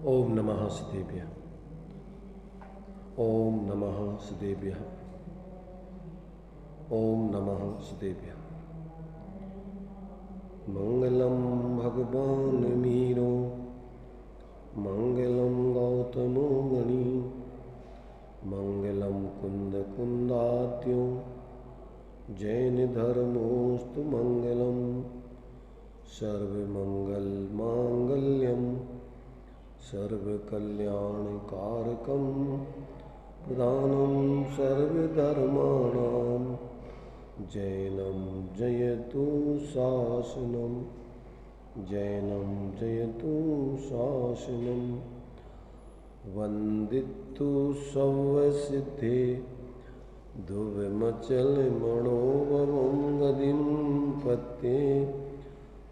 ओम नमः सिद्धेभ्यः। ओम नमः सिद्धेभ्यः। ओम नमः सिद्धेभ्यः। मंगलम भगवान मीरो, मंगलम गौतमो गणी, मंगलम कुंद कुंदात्यो, जैन धर्मोस्तु मंगलम, सर्वमंगल मांगल्यम सर्वकल्याणकारकं, प्रधानं सर्वधर्माणां, जैनं जयतु शासनं, जैनं जयतु शासनं। वन्दितु सर्वसिद्धे ध्रुवमचलमणोभवं गतिं पत्ये,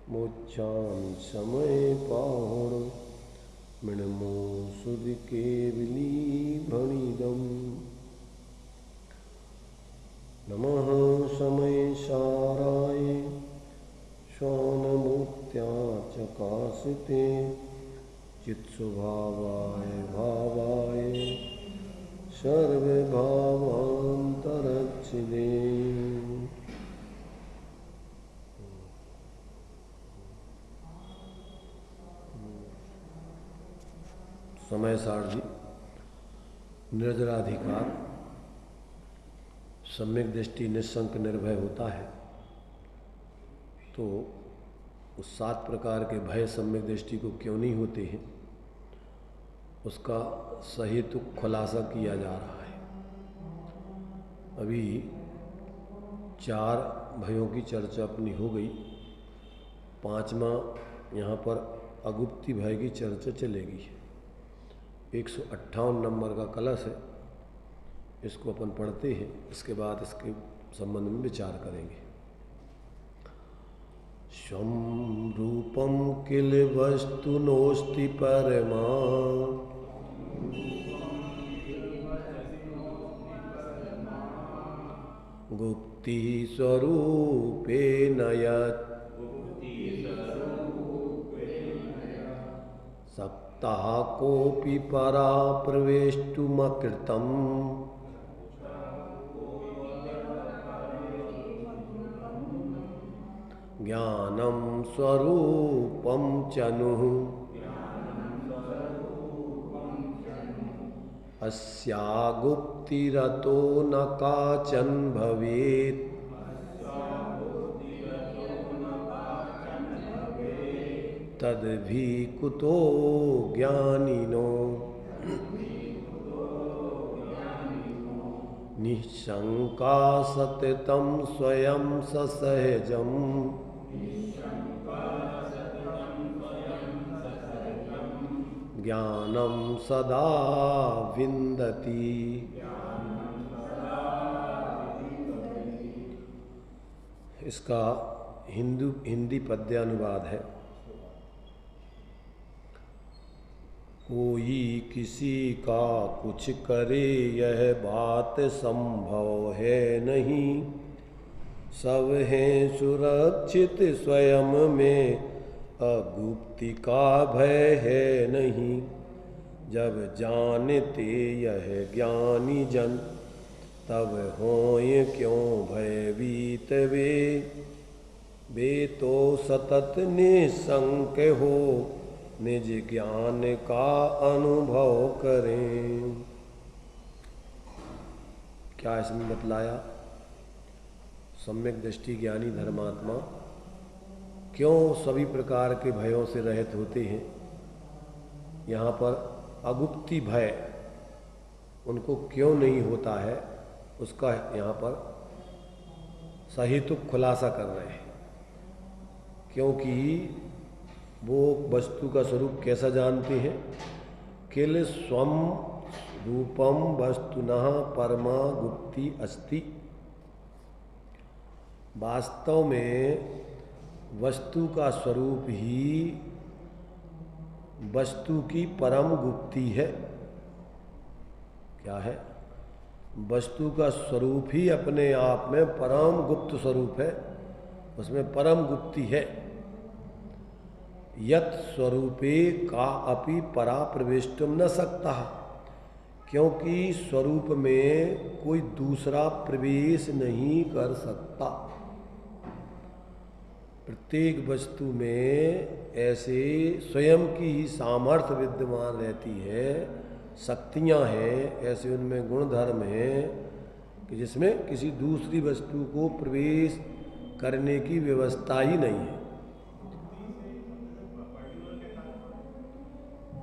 मोक्षामि समये पाहुण, मृण्मो सुधिकेवली भणिदम्। नमः समयसाराय श्वानमूर्त्या चकासिते, चित्स्वभावाय भावाय सर्वभावान्तरच्छिदे। समय सारथी निर्जराधिकार, सम्यक दृष्टि, निस्संक निर्भय होता है तो उस 7 प्रकार के भय सम्यक दृष्टि को क्यों नहीं होते हैं, उसका सहेतुक खुलासा किया जा रहा है। अभी 4 भयों की चर्चा अपनी हो गई, 5वां यहाँ पर अगुप्ती भय की चर्चा चलेगी। 158 नंबर का कलश है, इसको अपन पढ़ते हैं, इसके बाद इसके संबंध में विचार करेंगे। स्वं रूपम किल वस्तु नोस्ति परमा, गुप्ति स्वरूपेण यत् सक्तः कोऽपि परा प्रवेष्टुमकृतं, ज्ञानं स्वरूपं चनुः, अस्या गुप्तिरतो न काचन भवेत्, तद्भि कुतो ज्ञानिनो, निःशंका सततं स्वयं ससहजम्, ज्ञानं सदा विन्दति। इसका हिंदी पद्यानुवाद है। कोई किसी का कुछ करे यह बात संभव है नहीं, सब हैं सुरक्षित स्वयं में अगुप्ति का भय है नहीं। जब जानते यह ज्ञानी जन, तब होय क्यों भयभीत वे तो सतत निसंक हो, निज ज्ञान का अनुभव करें। क्या इसमें बतलाया? सम्यक दृष्टि ज्ञानी धर्मात्मा क्यों सभी प्रकार के भयों से रहित होते हैं। यहाँ पर अगुप्ती भय उनको क्यों नहीं होता है, उसका यहाँ पर सहेतुक खुलासा कर रहे हैं। क्योंकि वो वस्तु का स्वरूप कैसा जानते हैं? किल स्वम रूपम वस्तुनः परमा गुप्ति अस्ति। वास्तव में वस्तु का स्वरूप ही वस्तु की परम गुप्ति है। क्या है? वस्तु का स्वरूप ही अपने आप में परम गुप्त स्वरूप है, उसमें परम गुप्ति है। यत स्वरूपे का अपि परा प्रवेष्टुम न सकता, क्योंकि स्वरूप में कोई दूसरा प्रवेश नहीं कर सकता। प्रत्येक वस्तु में ऐसे स्वयं की ही सामर्थ्य विद्यमान रहती है, शक्तियाँ हैं, ऐसे उनमें गुण धर्म हैं कि जिसमें किसी दूसरी वस्तु को प्रवेश करने की व्यवस्था ही नहीं है।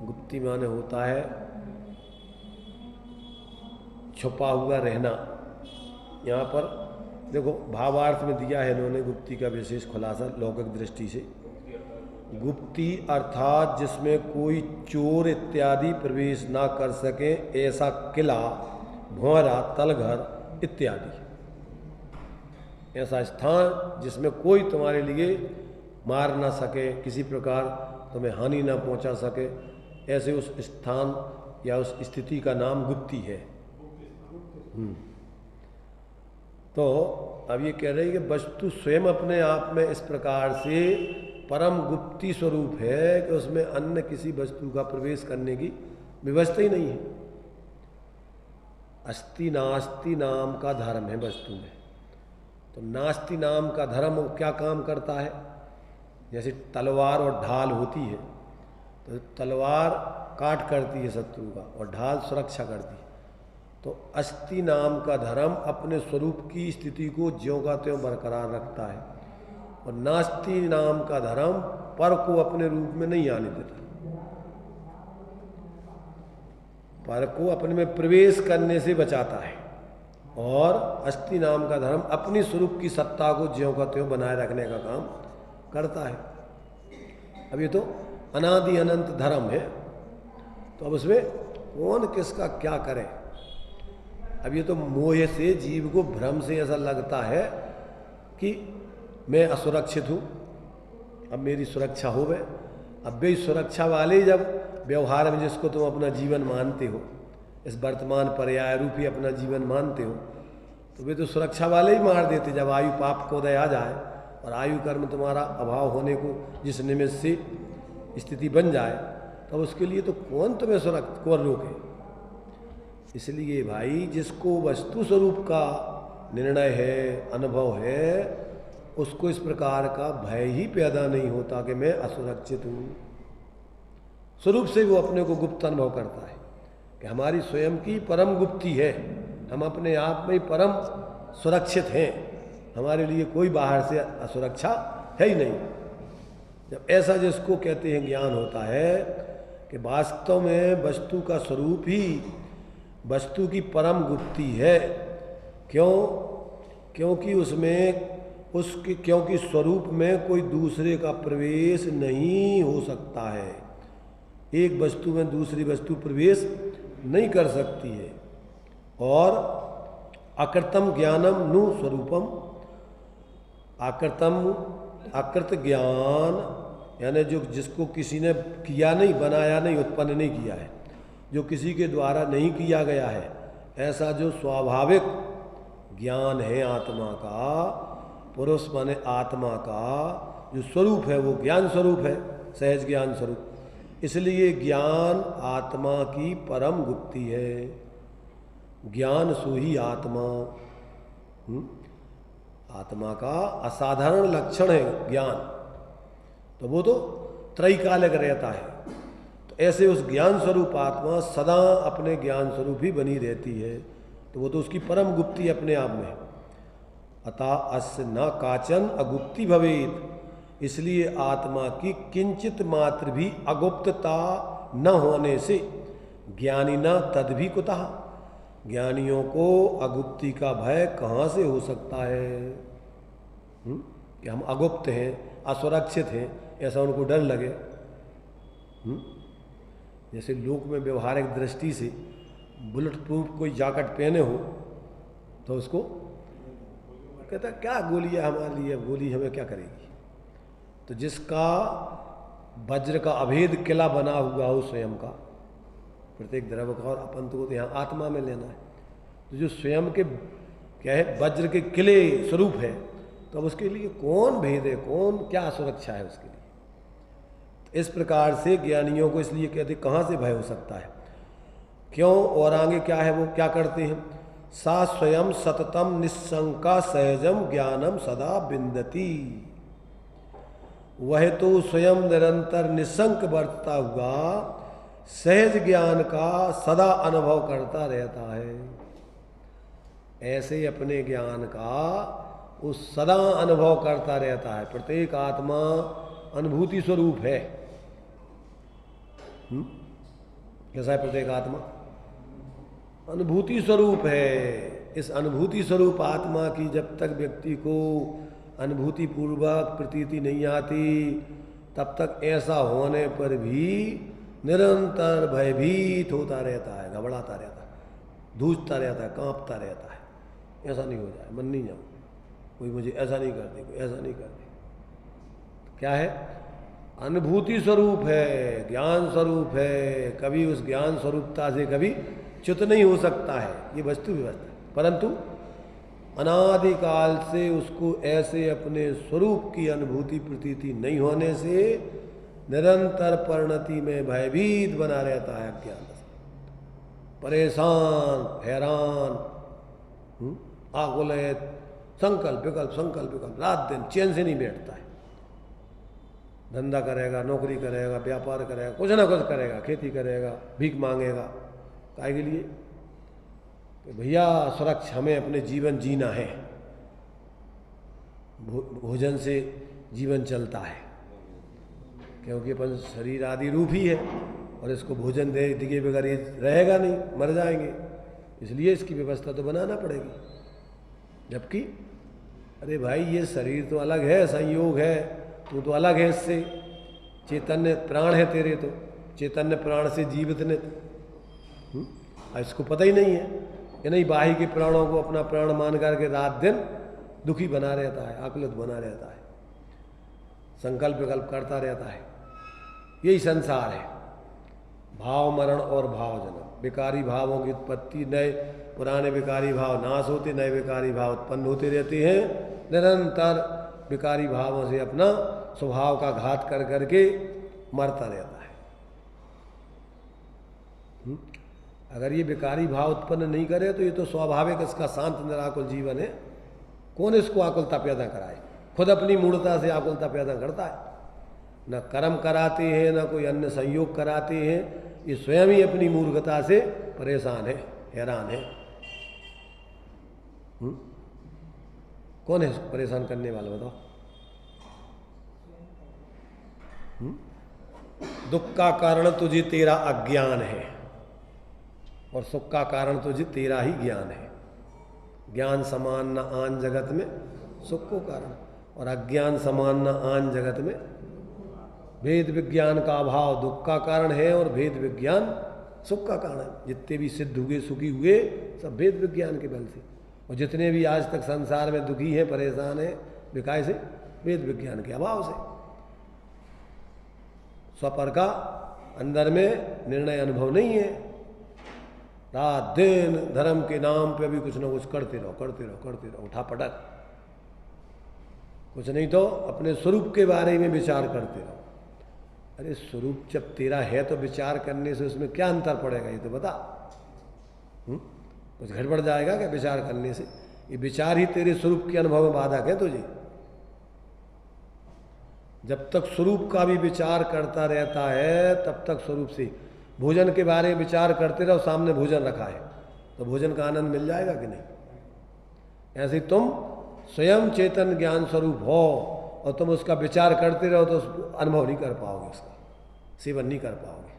गुप्ती माने होता है छुपा हुआ रहना। यहाँ पर देखो भावार्थ में दिया है इन्होंने गुप्ती का विशेष खुलासा लौकिक दृष्टि से। गुप्ती अर्थात जिसमें कोई चोर इत्यादि प्रवेश ना कर सके, ऐसा किला, भंवरा, तलघर इत्यादि, ऐसा स्थान जिसमें कोई तुम्हारे लिए मार ना सके, किसी प्रकार तुम्हें हानि ना पहुंचा सके, ऐसे उस स्थान या उस स्थिति का नाम गुप्ती है। तो अब ये कह रहे हैं कि वस्तु स्वयं अपने आप में इस प्रकार से परम गुप्ती स्वरूप है कि उसमें अन्य किसी वस्तु का प्रवेश करने की व्यवस्था ही नहीं है। अस्ति नास्ति नाम का धर्म है वस्तु में। तो नास्ति नाम का धर्म वो क्या काम करता है? जैसे तलवार और ढाल होती है, तो तलवार काट करती है शत्रु का और ढाल सुरक्षा करती है। तो अस्ति नाम का धर्म अपने स्वरूप की स्थिति को ज्यों का त्यों बरकरार रखता है, और नास्ति नाम का धर्म पर को अपने रूप में नहीं आने देता, पर को अपने में प्रवेश करने से बचाता है। और अस्ति नाम का धर्म अपनी स्वरूप की सत्ता को ज्यों का त्यों बनाए रखने का काम करता है। अब ये तो अनादि अनंत धर्म है, तो अब उसमें कौन किसका क्या करे। अब ये तो मोह से जीव को भ्रम से ऐसा लगता है कि मैं असुरक्षित हूँ, अब मेरी सुरक्षा हो गए। अब वे सुरक्षा वाले जब व्यवहार में जिसको तुम अपना जीवन मानते हो, इस वर्तमान पर्याय रूपी अपना जीवन मानते हो, तो वे तो सुरक्षा वाले ही मार देते। जब आयु पाप को उदय आ जाए और आयु कर्म तुम्हारा अभाव होने को जिस निमित्त से स्थिति बन जाए, तब उसके लिए तो कौन तुम्हें कौन रोके। इसलिए भाई जिसको वस्तु स्वरूप का निर्णय है, अनुभव है, उसको इस प्रकार का भय ही पैदा नहीं होता कि मैं असुरक्षित हूँ। स्वरूप से वो अपने को गुप्त अनुभव करता है कि हमारी स्वयं की परम गुप्ती है, हम अपने आप में परम सुरक्षित हैं, हमारे लिए कोई बाहर से असुरक्षा है ही नहीं। जब ऐसा जिसको कहते हैं ज्ञान होता है कि वास्तव में वस्तु का स्वरूप ही वस्तु की परम गुप्ती है। क्यों? क्योंकि क्योंकि स्वरूप में कोई दूसरे का प्रवेश नहीं हो सकता है। एक वस्तु में दूसरी वस्तु प्रवेश नहीं कर सकती है। और अकृतम ज्ञानम नु स्वरूपम, अकृत ज्ञान यानी जो जिसको किसी ने किया नहीं, बनाया नहीं, उत्पन्न नहीं किया है, जो किसी के द्वारा नहीं किया गया है, ऐसा जो स्वाभाविक ज्ञान है आत्मा का, पुरुष माने आत्मा का जो स्वरूप है वो ज्ञान स्वरूप है, सहज ज्ञान स्वरूप। इसलिए ज्ञान आत्मा की परम गुप्ती है। ज्ञान सो ही आत्मा। आत्मा का असाधारण लक्षण है ज्ञान, तो वो तो त्रैकालिक रहता है। तो ऐसे उस ज्ञान स्वरूप आत्मा सदा अपने ज्ञान स्वरूप ही बनी रहती है, तो वो तो उसकी परम गुप्ती अपने आप में। अतः अस्य न काचन अगुप्ति भवेत, इसलिए आत्मा की किंचित मात्र भी अगुप्तता न होने से ज्ञानी न तद भी कुतः, ज्ञानियों को अगुप्ति का भय कहाँ से हो सकता है? कि हम अगुप्त हैं, असुरक्षित हैं, ऐसा उनको डर लगे। जैसे लोक में व्यवहारिक दृष्टि से बुलेट प्रूफ कोई जैकेट पहने हो तो उसको कहता क्या गोली है हमारे लिए, गोली हमें क्या करेगी। तो जिसका वज्र का अभेद किला बना हुआ हो स्वयं का, प्रत्येक द्रव्य का, और अपन को तो यहाँ आत्मा में लेना है, तो जो स्वयं के क्या है वज्र के किले स्वरूप है, तो अब उसके लिए कौन भेद है, कौन क्या सुरक्षा है उसके लिए। इस प्रकार से ज्ञानियों को इसलिए कहते कहाँ से भय हो सकता है, क्यों, और आगे क्या है, वो क्या करते हैं। सा स्वयं सततम निशंका सहजम ज्ञानम सदा बिंदती, वह तो स्वयं निरंतर निशंक बरतता हुआ सहज ज्ञान का सदा अनुभव करता रहता है। ऐसे अपने ज्ञान का उस सदा अनुभव करता रहता है। प्रत्येक आत्मा अनुभूति स्वरूप है। कैसा है प्रत्येक आत्मा? अनुभूति स्वरूप है। इस अनुभूति स्वरूप आत्मा की जब तक व्यक्ति को अनुभूति पूर्वक प्रतीति नहीं आती, तब तक ऐसा होने पर भी निरंतर भयभीत होता रहता है, घबराता रहता है, धूझता रहता है, कांपता रहता है। ऐसा नहीं हो जाए, मन नहीं जाऊँ, कोई मुझे ऐसा नहीं कर दे, कोई ऐसा नहीं कर दे। क्या है? अनुभूति स्वरूप है, ज्ञान स्वरूप है। कभी उस ज्ञान स्वरूपता से कभी च्युत नहीं हो सकता है, ये वस्तु व्यवस्था है। परंतु अनादिकाल से उसको ऐसे अपने स्वरूप की अनुभूति प्रतीति नहीं होने से निरंतर परिणति में भयभीत बना रहता है, अज्ञान से परेशान, हैरान, आकुलित, संकल्प विकल्प, रात दिन चैन से नहीं बैठता है। धंधा करेगा, नौकरी करेगा, व्यापार करेगा, कुछ ना कुछ करेगा, खेती करेगा, भीख मांगेगा। काहे के लिए? कि भैया सुरक्षा हमें अपने जीवन जीना है, भोजन से जीवन चलता है, क्योंकि अपन शरीर आदि रूप ही है और इसको भोजन दे दिए बगैर ये रहेगा नहीं, मर जाएंगे। इसलिए इसकी व्यवस्था तो बनाना पड़ेगी। जबकि अरे भाई ये शरीर तो अलग है, संयोग है, तू तो अलग है इससे। चैतन्य प्राण है तेरे, तो चैतन्य प्राण से जीवित ने, इसको पता ही नहीं है कि नहीं, बाही के प्राणों को अपना प्राण मान करके रात दिन दुखी बना रहता है, आकुलित बना रहता है, संकल्प विकल्प करता रहता है। यही संसार है, भाव मरण और भाव जन्म। विकारी भावों की उत्पत्ति, नए पुराने विकारी भाव नाश होते, नए विकारी भाव उत्पन्न होते रहते हैं। निरंतर विकारी भावों से अपना स्वभाव का घात कर करके मरता रहता है। अगर ये विकारी भाव उत्पन्न नहीं करे तो ये तो स्वाभाविक इसका शांत निराकुल जीवन है। कौन इसको आकुलता पैदा कराए? खुद अपनी मूढ़ता से आकुलता पैदा करता है। न कर्म कराते हैं, न कोई अन्य संयोग कराते हैं, ये स्वयं ही अपनी मूर्खता से परेशान है, हैरान है। कौन है इसको परेशान करने वाला, बताओ? दुख का कारण तुझे तेरा अज्ञान है और सुख का कारण तुझे तेरा ही ज्ञान है। ज्ञान समान न आन जगत में सुख को कारण, और अज्ञान समान न आन जगत में भेद विज्ञान का अभाव दुख का कारण है और भेद विज्ञान सुख का कारण है। जितने भी सिद्ध हुए, सुखी हुए, सब भेद विज्ञान के बल से। और जितने भी आज तक संसार में दुखी हैं, परेशान हैं, विकाय से, वेद विज्ञान के अभाव से। स्वपर का अंदर में निर्णय अनुभव नहीं है। रात दिन धर्म के नाम पे भी कुछ ना कुछ करते रहो, उठा पटक। कुछ नहीं तो अपने स्वरूप के बारे में विचार करते रहो। अरे स्वरूप जब तेरा है तो विचार करने से उसमें क्या अंतर पड़ेगा, ये तो बता। कुछ गड़बड़ जाएगा क्या विचार करने से? ये विचार ही तेरे स्वरूप के अनुभव में बाधक है तुझे। जब तक स्वरूप का भी विचार करता रहता है तब तक स्वरूप से। भोजन के बारे में विचार करते रहो, सामने भोजन रखा है तो भोजन का आनंद मिल जाएगा कि नहीं? ऐसे तुम स्वयं चेतन ज्ञान स्वरूप हो और तुम उसका विचार करते रहो तो अनुभव नहीं कर पाओगे, उसका सेवन नहीं कर पाओगे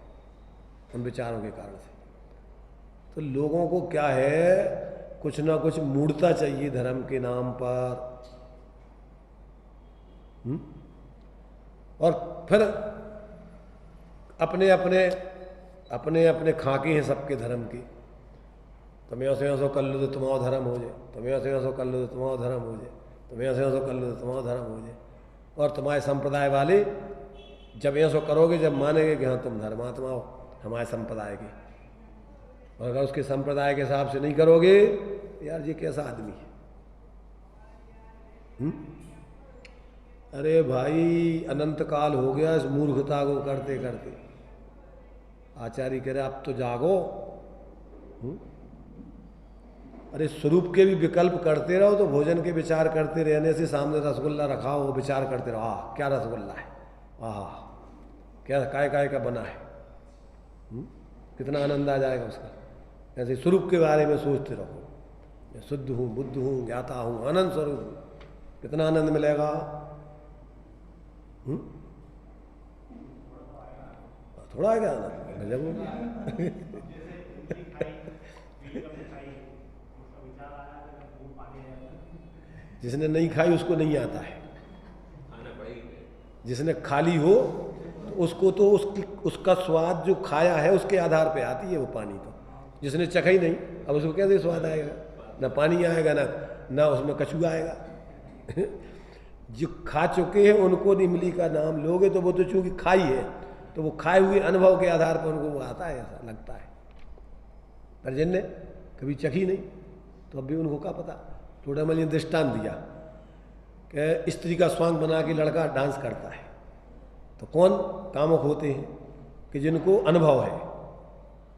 उन विचारों के कारण से। तो लोगों को क्या है, कुछ ना कुछ मूढ़ता चाहिए धर्म के नाम पर। और फिर अपने अपने खाके हैं सबके धर्म की। तुम ऐसे ऐसो कर लो तो तुम्हारा धर्म हो जाए, तुम ऐसे ऐसो कर लो तो तुम्हारा धर्म हो जाए, तुम ऐसे ऐसो कर लो तो तुम्हारा धर्म हो जाए। और तुम्हारे संप्रदाय वाले जब ऐसो करोगे, जब मानेंगे कि हाँ तुम धर्मात्मा हो हमारे संप्रदाय के, और अगर उसके संप्रदाय के हिसाब से नहीं करोगे, यार ये कैसा आदमी है? अरे भाई अनंत काल हो गया इस मूर्खता को करते करते। आचार्य कह रहे आप तो जागो। अरे स्वरूप के भी विकल्प करते रहो तो भोजन के विचार करते रहने से सामने रसगुल्ला रखा हो वो विचार करते रहो, आह क्या रसगुल्ला है, आह क्या काय काय का बना है, कितना आनंद आ जाएगा उसका। ऐसे स्वरूप के बारे में सोचते रहो, मैं शुद्ध हूँ, बुद्ध हूँ, ज्ञाता हूँ, आनंद स्वरूप हूँ, कितना आनंद मिलेगा। थोड़ा है क्या आनंद, गजब हो गया। जिसने नहीं खाई उसको नहीं आता है, जिसने खाली हो तो उसको तो उसका स्वाद जो खाया है उसके आधार पे आती है वो पानी। तो जिसने चखा ही नहीं अब उसको कैसे स्वाद आएगा, ना पानी आएगा ना उसमें कछुआ आएगा। जो खा चुके हैं उनको इमली का नाम लोगे तो वो तो चूंकि खाई है तो वो खाए हुए अनुभव के आधार पर उनको वो आता है, ऐसा लगता है। पर जिनने कभी चखी नहीं तो अब भी उनको क्या पता। थोड़ा मैंने दृष्टांत दिया कि स्त्री का स्वांग बना के लड़का डांस करता है तो कौन कामुक होते हैं कि जिनको अनुभव है,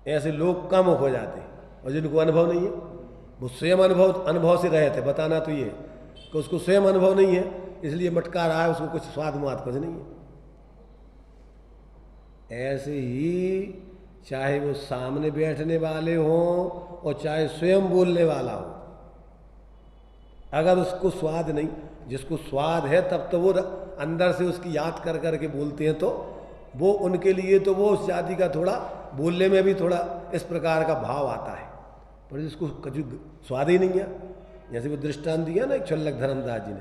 ऐसे लोग कामुक हो जाते हैं। और जिनको अनुभव नहीं है वो स्वयं अनुभव से रहे थे। बताना तो ये कि उसको स्वयं अनुभव नहीं है इसलिए मटका रहा है, उसको कुछ स्वाद मात कुछ नहीं है। ऐसे ही चाहे वो सामने बैठने वाले हों और चाहे स्वयं बोलने वाला हो, अगर उसको स्वाद नहीं, जिसको स्वाद है तब तो वो अंदर से उसकी याद कर करके बोलते हैं तो वो उनके लिए तो वो उस जाति का थोड़ा बोलने में भी थोड़ा इस प्रकार का भाव आता है। पर जिसको कभी स्वाद ही नहीं है, जैसे वो दृष्टांत दिया ना एक छल्लक धर्मदास जी ने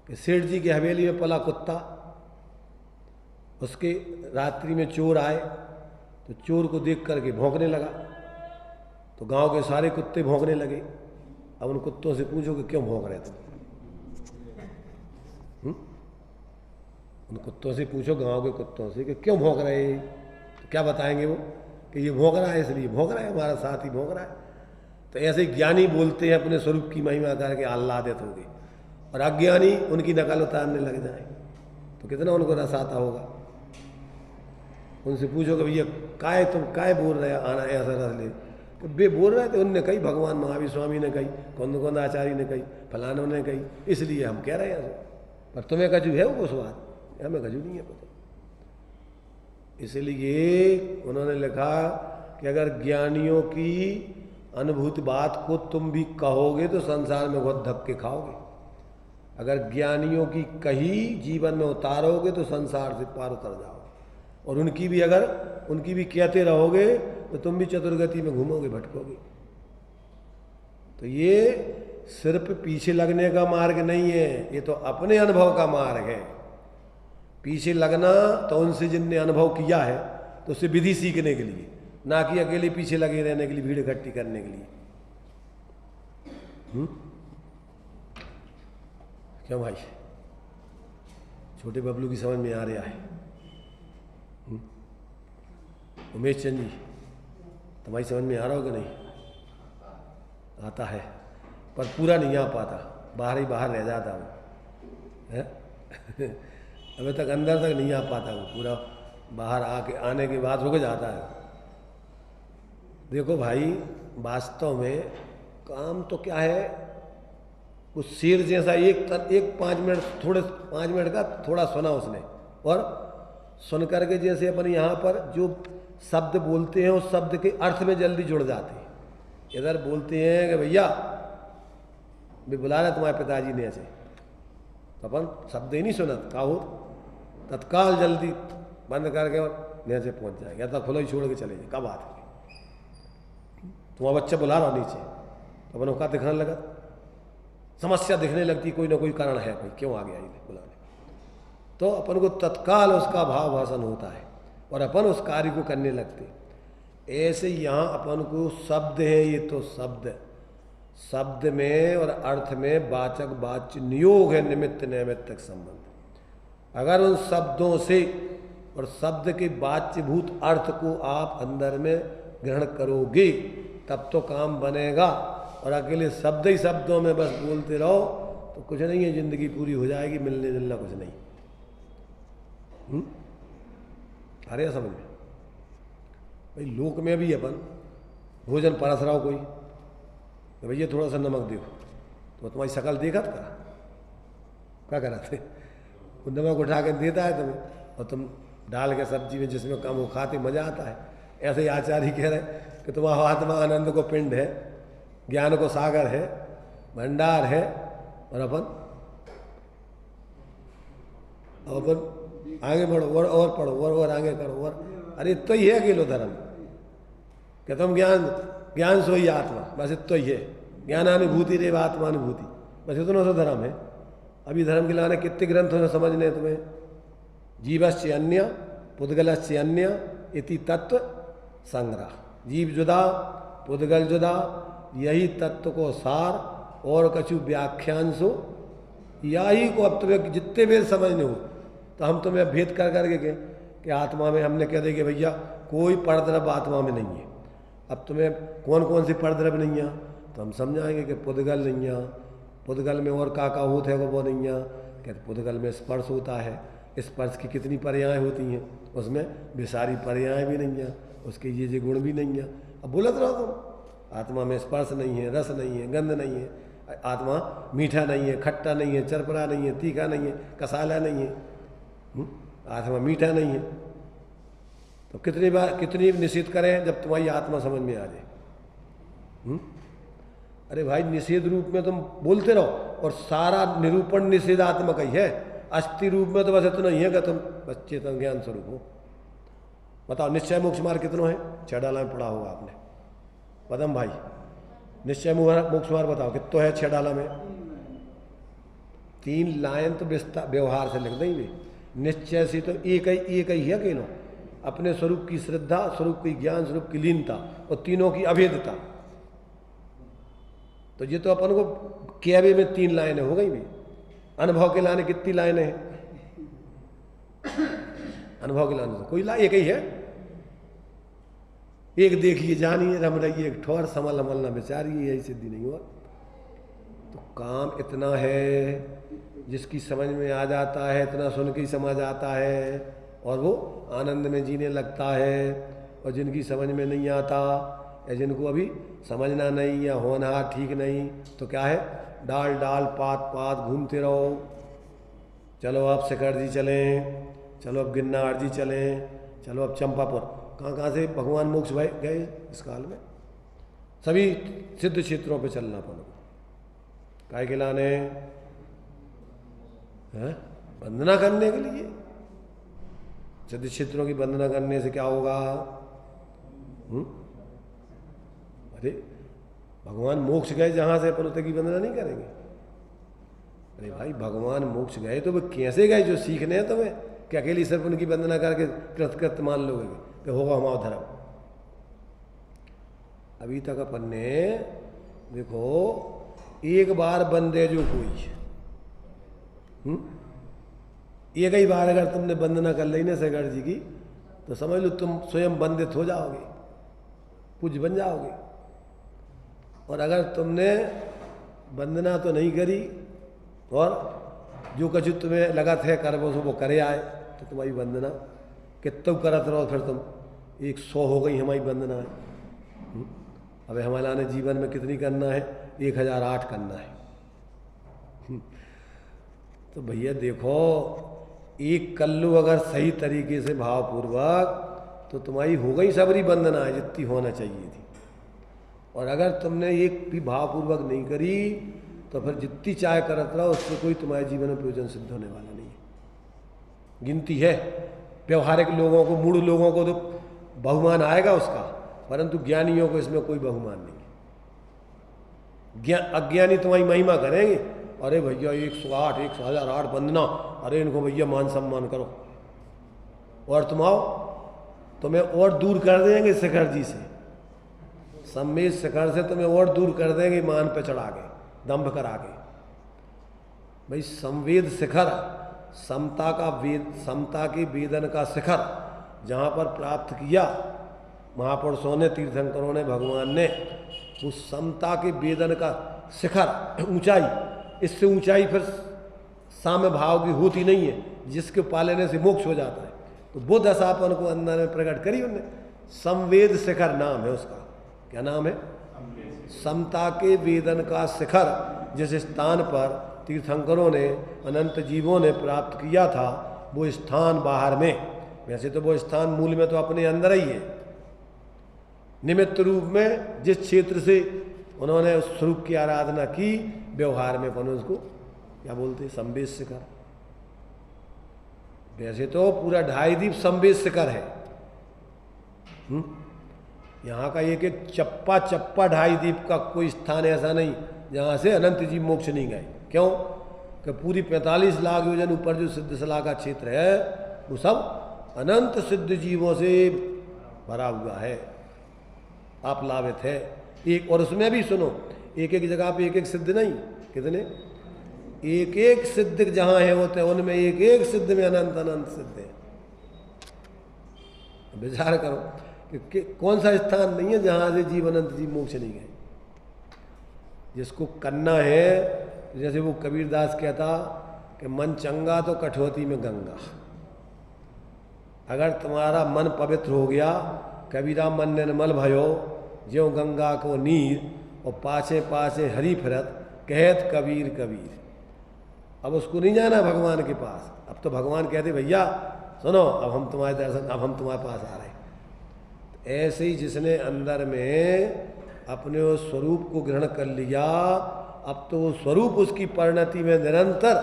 कि सेठ जी की हवेली में पला कुत्ता, उसके रात्रि में चोर आए तो चोर को देख करके भौंकने लगा तो गांव के सारे कुत्ते भौंकने लगे। अब उन कुत्तों से पूछो कि क्यों भौंक रहे थे, उन कुत्तों से पूछो, गांव के कुत्तों से कि क्यों भौंक रहे हैं, तो क्या बताएंगे वो कि ये भौंक रहा है इसलिए भौंक रहा है, हमारा साथ ही भौंक रहा है। तो ऐसे ज्ञानी बोलते हैं अपने स्वरूप की महिमा करके आह्लादित होगी, और अज्ञानी उनकी नकल उतारने लग जाए तो कितना उनको रस आता होगा। उनसे पूछो कि भैया काय तुम काय बोल रहे आना ऐसा रस ले, तो बे बोल रहे थे, उनने कही, भगवान महावीर स्वामी ने कही, कौन आचार्य ने कही, फलानों ने कही, इसलिए हम कह रहे हैं। पर तुम्हें कजू है वो स्वाद, हमें कजू नहीं है पता। इसलिए उन्होंने लिखा कि अगर ज्ञानियों की अनुभूति बात को तुम भी कहोगे तो संसार में बहुत धक्के खाओगे। अगर ज्ञानियों की कही जीवन में उतारोगे तो संसार से पार उतर जाओगे, और उनकी भी अगर उनकी भी कहते रहोगे तो तुम भी चतुर्गति में घूमोगे, भटकोगे। तो ये सिर्फ पीछे लगने का मार्ग नहीं है, ये तो अपने अनुभव का मार्ग है। पीछे लगना तो उनसे जिनने अनुभव किया है तो उससे विधि सीखने के लिए, ना कि अकेले पीछे लगे रहने के लिए, भीड़ इकट्ठी करने के लिए। क्यों भाई, छोटे बबलू की समझ में आ रहा है? उमेश चंद जी तुम्हारी समझ में आ रहा हो कि नहीं? आता है पर पूरा नहीं आ पाता, बाहर ही बाहर रह जाता वो है। अभी तक अंदर तक नहीं आ पाता वो, पूरा बाहर आने के बाद रुक जाता है। देखो भाई, वास्तव में काम तो क्या है, उस शेर जैसा एक 5 मिनट, थोड़े 5 मिनट का थोड़ा सुना उसने, और सुन करके जैसे अपन यहाँ पर जो शब्द बोलते हैं उस शब्द के अर्थ में जल्दी जुड़ जाते हैं। इधर बोलते हैं कि भैया भी बुला रहे तुम्हारे पिताजी ने ऐसे, तो अपन शब्द ही नहीं सुना, कहो तत्काल जल्दी बंद करके और नीचे से पहुँच जाएगा, या तो खुला ही छोड़ के चले जाए। कब बात है, तुम्हारा बच्चा बुला रहा नीचे, तो अपन का दिखाने लगा, समस्या दिखने लगती, कोई ना कोई कारण है, भाई क्यों आ गया बुलाने, तो अपन को तत्काल उसका भाव भाषण होता है और अपन उस कार्य को करने लगते। ऐसे यहाँ अपन को शब्द है, ये तो शब्द में और अर्थ में वाचक वाच्य नियोग है, निमित्त नैमित्तिक संबंध। अगर उन शब्दों से और शब्द के वाच्यभूत अर्थ को आप अंदर में ग्रहण करोगे तब तो काम बनेगा, और अकेले शब्द ही शब्दों में बस बोलते रहो तो कुछ नहीं है, जिंदगी पूरी हो जाएगी, मिलने जुलना कुछ नहीं। आ रहा समझ में? भाई लोक में भी अपन भोजन परस रहा हो कोई, तो भैया थोड़ा सा नमक दो, तो तुम्हारी शकल देखा था क्या करा थे? वो नमक उठा के देता है तुम्हें, और तुम डाल के सब्जी में जिसमें कम वो खाते मजा आता है। ऐसे ही आचार्य कह रहे कि तुम्हारा आत्मा आनंद को पिंड है, ज्ञान को सागर है, भंडार है, और अपन आगे बढ़ो और पढ़ो और आगे करो और अरे तो ही है अकेलो धर्म कि तुम ज्ञान सोई आत्मा, बस इतना ही है। ज्ञानानुभूति रे आत्मानुभूति, बस इतना सा धर्म है। अभी धर्म के लाने कितने ग्रंथों में समझने तुम्हें? जीवस्य अन्य पुद्गलस्य अन्य इति तत्व संग्रह। जीव जुदा पुद्गल जुदा, यही तत्व को सार और कछु व्याख्यांशो, यही को अब तुम्हें जितने भेद समझने हो तो हम तुम्हें भेद कर करके कि आत्मा में हमने कह दे कि भैया कोई परद्रव्य आत्मा में नहीं है। अब तुम्हें कौन कौन सी परद्रव्य नहीं है तो हम समझाएंगे कि पुद्गल नहीं है, पुद्गल में और का होता है वो नहीं है, कहते पुद्गल में स्पर्श होता है, स्पर्श की कितनी पर्याय होती हैं, उसमें विसारी पर्याय भी नहीं है, उसके ये गुण भी नहीं है। अब बोलत रहो तुम, आत्मा में स्पर्श नहीं है, रस नहीं है, गंध नहीं है, आत्मा मीठा नहीं है, खट्टा नहीं है, चरपरा नहीं है, तीखा नहीं है, कसाला नहीं है, आत्मा मीठा नहीं है। तो कितनी निषेध करें जब तुम्हारी आत्मा समझ में आ जाए? अरे भाई निषेध रूप में तुम बोलते रहो और सारा निरूपण निषेधात्मक ही है। अस्थि रूप में तो बस इतना ही है कि तुम बस चेतन ज्ञान स्वरूप हो। बताओ निश्चय मोक्ष मार्ग कितनों है? 6 डाला में पढ़ा होगा आपने। पदम भाई निश्चय मोक्ष मार्ग बताओ कितो है 6 डाला में? 3 लाइन तो व्यवहार से लिख देंगे। निश्चय से तो एक ही है अकेलो, अपने स्वरूप की श्रद्धा, स्वरूप की ज्ञान, स्वरूप की लीनता और तीनों की अभेदता। तो ये तो अपन को कहवे में 3 लाइनें हो गई भी। अनुभव के लाने कितनी लाइनें हैं? अनुभव के लाने तो कोई एक ही है। एक देखिए जानिए रम रही, एक ठोर समल अमल न बेचारी, यही सिद्धि नहीं हुआ। तो काम इतना है, जिसकी समझ में आ जाता है इतना सुन के ही समझ आता है और वो आनंद में जीने लगता है। और जिनकी समझ में नहीं आता या जिनको अभी समझना नहीं या होनहार ठीक नहीं, तो क्या है, डाल डाल पात पात घूमते रहो। चलो अब शिखर जी चलें, चलो अब गिरनार जी चलें, चलो अब चंपापुर। कहाँ से भगवान मोक्ष भाई गए इस काल में? सभी सिद्ध क्षेत्रों पे चलना पड़ो। काय के लाने हैं? वंदना करने के लिए। सिद्ध क्षेत्रों की वंदना करने से क्या होगा? अरे भगवान मोक्ष गए जहां से अपन उतने की वंदना नहीं करेंगे? अरे भाई भगवान मोक्ष गए तो वो कैसे गए जो सीखने हैं तुम्हें? कि अकेली सिर्फ उनकी वंदना करके कृतकृत मान लोगे कि होगा हमारा धर्म? अभी तक अपन ने देखो एक बार बंदे जो कोई एक ही बार अगर तुमने वंदना कर ली ना शेखर जी की, तो समझ लो तुम स्वयं वंदित हो जाओगे, पूज्य बन जाओगे। और अगर तुमने वंदना तो नहीं करी और जो कछु तुम्हें लगा थे कर्मों से वो करे आए, तो तुम्हारी वंदना कितना करत रहो, फिर तुम 100 हो गई हमारी वंदना है। अब हमारा ने जीवन में कितनी करना है? 1008 करना है। तो भैया देखो, एक कल्लू अगर सही तरीके से भावपूर्वक, तो तुम्हारी हो गई सबरी वंदना है जितनी होना चाहिए थी। और अगर तुमने एक भी भावपूर्वक नहीं करी, तो फिर जितनी चाहे करत रहो, उससे कोई तुम्हारे जीवन में प्रयोजन सिद्ध होने वाला नहीं है। गिनती है व्यवहारिक लोगों को, मूढ़ लोगों को तो बहुमान आएगा उसका, परंतु ज्ञानियों को इसमें कोई बहुमान नहीं है। अज्ञानी तुम्हारी महिमा करेंगे, अरे भैया 108 1008 वंदना, अरे इनको भैया मान सम्मान करो, और तुम आओ तुम्हें और दूर कर देंगे शिखर जी से, सम्मेद शिखर से तुम्हें और दूर कर देंगे, मान पे चढ़ा के, दंभ करा के। भाई संवेद शिखर, समता के वेदन का शिखर जहाँ पर प्राप्त किया महापुरुषों ने, तीर्थंकरों ने, भगवान ने, उस समता के वेदन का शिखर ऊंचाई इससे ऊंचाई फिर साम्य भाव की होती नहीं है, जिसके पा लेने से मोक्ष हो जाता है। तो वो दशापन को अंदर में प्रकट करी उन्होंने। संवेद शिखर नाम है उसका। क्या नाम है? समता के वेदन का शिखर, जिस स्थान पर तीर्थंकरों ने, अनंत जीवों ने प्राप्त किया था, वो स्थान बाहर में, वैसे तो वो स्थान मूल में तो अपने अंदर ही है, निमित्त रूप में जिस क्षेत्र से उन्होंने उस स्वरूप की आराधना की, व्यवहार में कौन उसको क्या बोलते हैं? संवेद शिखर। वैसे तो पूरा 2.5 द्वीप संवेद शिखर है। यहाँ का एक एक चप्पा चप्पा 2.5 द्वीप का कोई स्थान ऐसा नहीं जहाँ से अनंत जीव मोक्ष नहीं गए। क्यों? कि पूरी 45 लाख योजन ऊपर जो सिद्धशला का क्षेत्र है, वो सब अनंत सिद्ध जीवों से भरा हुआ है, आप्लावित है। एक और उसमें भी सुनो, एक एक जगह पे एक एक सिद्ध नहीं, कितने एक एक सिद्ध जहाँ है होते हैं, उनमें एक एक सिद्ध में अनंत अनंत सिद्ध है। विचार करो कि कौन सा स्थान नहीं है जहाँ से जीव अनंत जीव मोक्ष नहीं गए। जिसको करना है, जैसे वो कबीरदास कहता कि मन चंगा तो कठौती में गंगा। अगर तुम्हारा मन पवित्र हो गया, कबीरा मन निर्मल भयो ज्यों गंगा को नीर, और पाछे पाछे हरी फिरत कहत कबीर कबीर। अब उसको नहीं जाना भगवान के पास। अब तो भगवान कहते भैया सुनो, अब हम तुम्हारे दर्शन, अब हम तुम्हारे पास आ रहे हैं। तो ऐसे ही जिसने अंदर में अपने उस स्वरूप को ग्रहण कर लिया, अब तो वो स्वरूप उसकी परिणति में निरंतर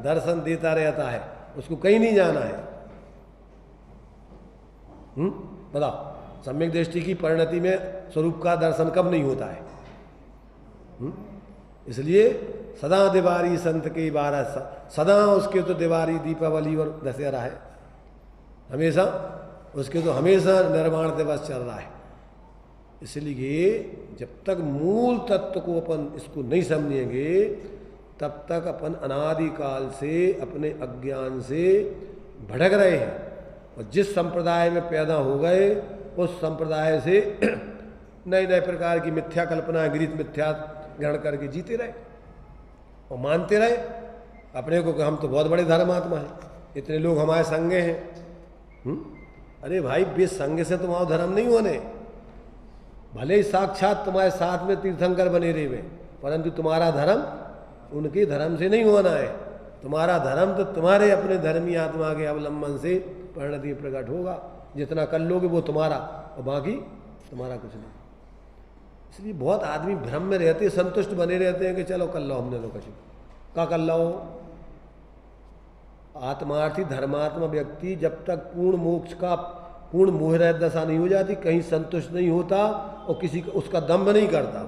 दर्शन देता रहता है, उसको कहीं नहीं जाना है। बताओ, सम्यक दृष्टि की परिणति में स्वरूप का दर्शन कब नहीं होता है? इसलिए सदा दिवारी संत के 12, सदा उसके तो दिवारी दीपावली और दशहरा है, हमेशा उसके तो हमेशा निर्वाण दिवस चल रहा है। इसलिए जब तक मूल तत्व को अपन इसको नहीं समझेंगे, तब तक अपन अनादिकाल से अपने अज्ञान से भटक रहे हैं, और जिस संप्रदाय में पैदा हो गए उस संप्रदाय से नए नए प्रकार की मिथ्या कल्पना, गृहित मिथ्या ग्रहण करके जीते रहे और मानते रहे अपने को कि हम तो बहुत बड़े धर्मात्मा हैं, इतने लोग हमारे संगे हैं। अरे भाई, बे संग से तुम्हारा धर्म नहीं होने, भले ही साक्षात तुम्हारे साथ में तीर्थंकर बने रहे, परंतु तुम्हारा धर्म उनके धर्म से नहीं होना है। तुम्हारा धर्म तो तुम्हारे अपने धर्मी आत्मा के अवलंबन से परिणति प्रकट होगा। जितना कर लोगे वो तुम्हारा, और बाकी तुम्हारा कुछ नहीं। इसलिए बहुत आदमी भ्रम में रहते, संतुष्ट बने रहते हैं कि चलो कर लो, हमने तो कुछ का कर लो। आत्मार्थी धर्मात्मा व्यक्ति जब तक पूर्ण मोक्ष का पूर्ण मोह रहित दशा नहीं हो जाती, कहीं संतुष्ट नहीं होता और किसी का उसका दम्भ नहीं करता।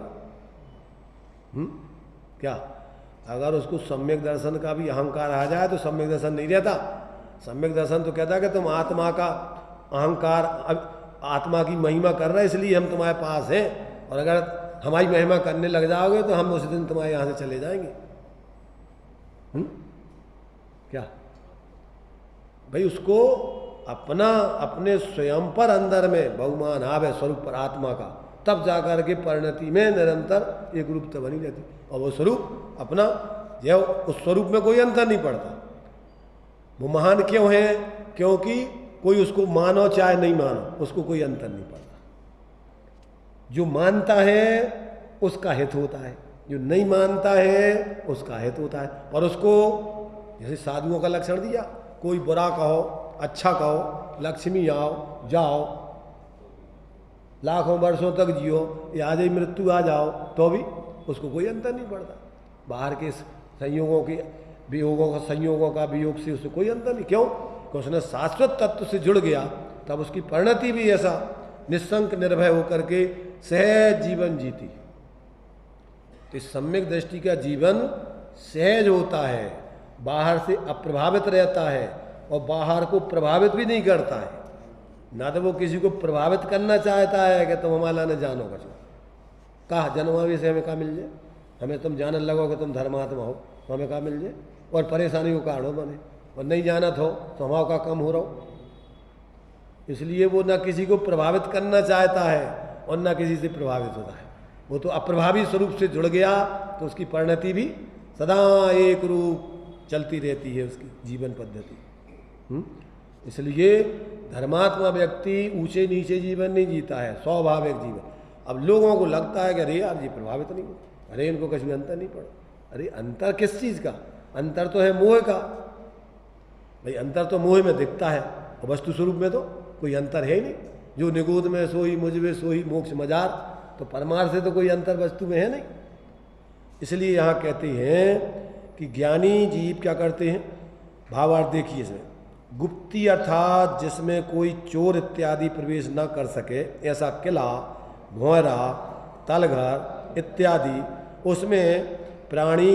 क्या अगर उसको सम्यक दर्शन का भी अहंकार आ जाए तो सम्यक दर्शन नहीं रहता। सम्यक दर्शन तो कहता है कि तुम आत्मा का अहंकार, आत्मा की महिमा कर रहे इसलिए हम तुम्हारे पास हैं, और अगर हमारी महिमा करने लग जाओगे तो हम उस दिन तुम्हारे यहाँ से चले जाएंगे। क्या भाई, उसको अपना अपने स्वयं पर अंदर में बहुमान आवे स्वरूप पर आत्मा का, तब जाकर के परिणति में निरंतर एक रूपता बनी रहती, और वो स्वरूप अपना जो उस स्वरूप में कोई अंतर नहीं पड़ता। वो महान क्यों है? क्योंकि कोई उसको मानो चाहे नहीं मानो, उसको कोई अंतर नहीं पड़ता। जो मानता है उसका हित होता है, जो नहीं मानता है उसका हित होता है। और उसको जैसे साधुओं का लक्षण दिया, कोई बुरा कहो अच्छा कहो, लक्ष्मी आओ जाओ, लाखों वर्षों तक जियो, या आज ही मृत्यु आ जाओ, तो भी उसको कोई अंतर नहीं पड़ता। बाहर के संयोगों के वियोगों का, संयोगों का वियोग से उससे कोई अंतर नहीं। क्यों? कि उसने शाश्वत तत्व से जुड़ गया, तब उसकी परिणति भी ऐसा निस्संक निर्भय होकर के सहज जीवन जीती। तो इस सम्यक दृष्टि का जीवन सहज होता है, बाहर से अप्रभावित रहता है, और बाहर को प्रभावित भी नहीं करता है। ना तो वो किसी को प्रभावित करना चाहता है कि तुम हमारा न जानो कुछ, कहा जन्मावे से हमें कहा मिल जाए, हमें तुम जानने लगो कि तुम धर्मात्मा हो, हमें कहा मिल जाए, और परेशानी को कारण बने, और नहीं जानत हो तो हमारा का कम हो रहा हो। इसलिए वो ना किसी को प्रभावित करना चाहता है और ना किसी से प्रभावित होता है। वो तो अप्रभावी स्वरूप से जुड़ गया, तो उसकी परिणति भी सदा एक रूप चलती रहती है उसकी जीवन पद्धति। इसलिए धर्मात्मा व्यक्ति ऊंचे नीचे जीवन नहीं जीता है, स्वाभाविक जीवन। अब लोगों को लगता है कि अरे यार जी प्रभावित नहीं हो, अरे इनको कभी अंतर नहीं पड़ा। अरे अंतर किस चीज़ का? अंतर तो है मोह का। भाई अंतर तो मोह में दिखता है, और वस्तु स्वरूप में तो कोई अंतर है ही नहीं। जो निगोद में सोई मुझमें सोई मोक्ष मजार, तो परमार्थ से तो कोई अंतर वस्तु में है नहीं। इसलिए यहाँ कहते हैं कि ज्ञानी जीव क्या करते हैं, भावार्थ देखिए इसमें, गुप्ती अर्थात जिसमें कोई चोर इत्यादि प्रवेश न कर सके, ऐसा किला, भौरा, तलघर इत्यादि, उसमें प्राणी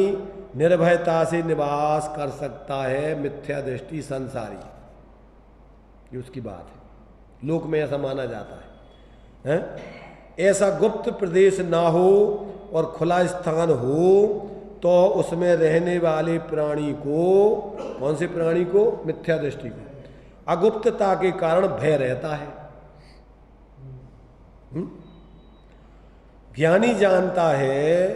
निर्भयता से निवास कर सकता है मिथ्या दृष्टि संसारी। ये उसकी बात है, लोक में ऐसा माना जाता है, ऐसा गुप्त प्रदेश ना हो और खुला स्थान हो तो उसमें रहने वाले प्राणी को, कौन से प्राणी को? मिथ्या दृष्टि को, अगुप्तता के कारण भय रहता है। ज्ञानी जानता है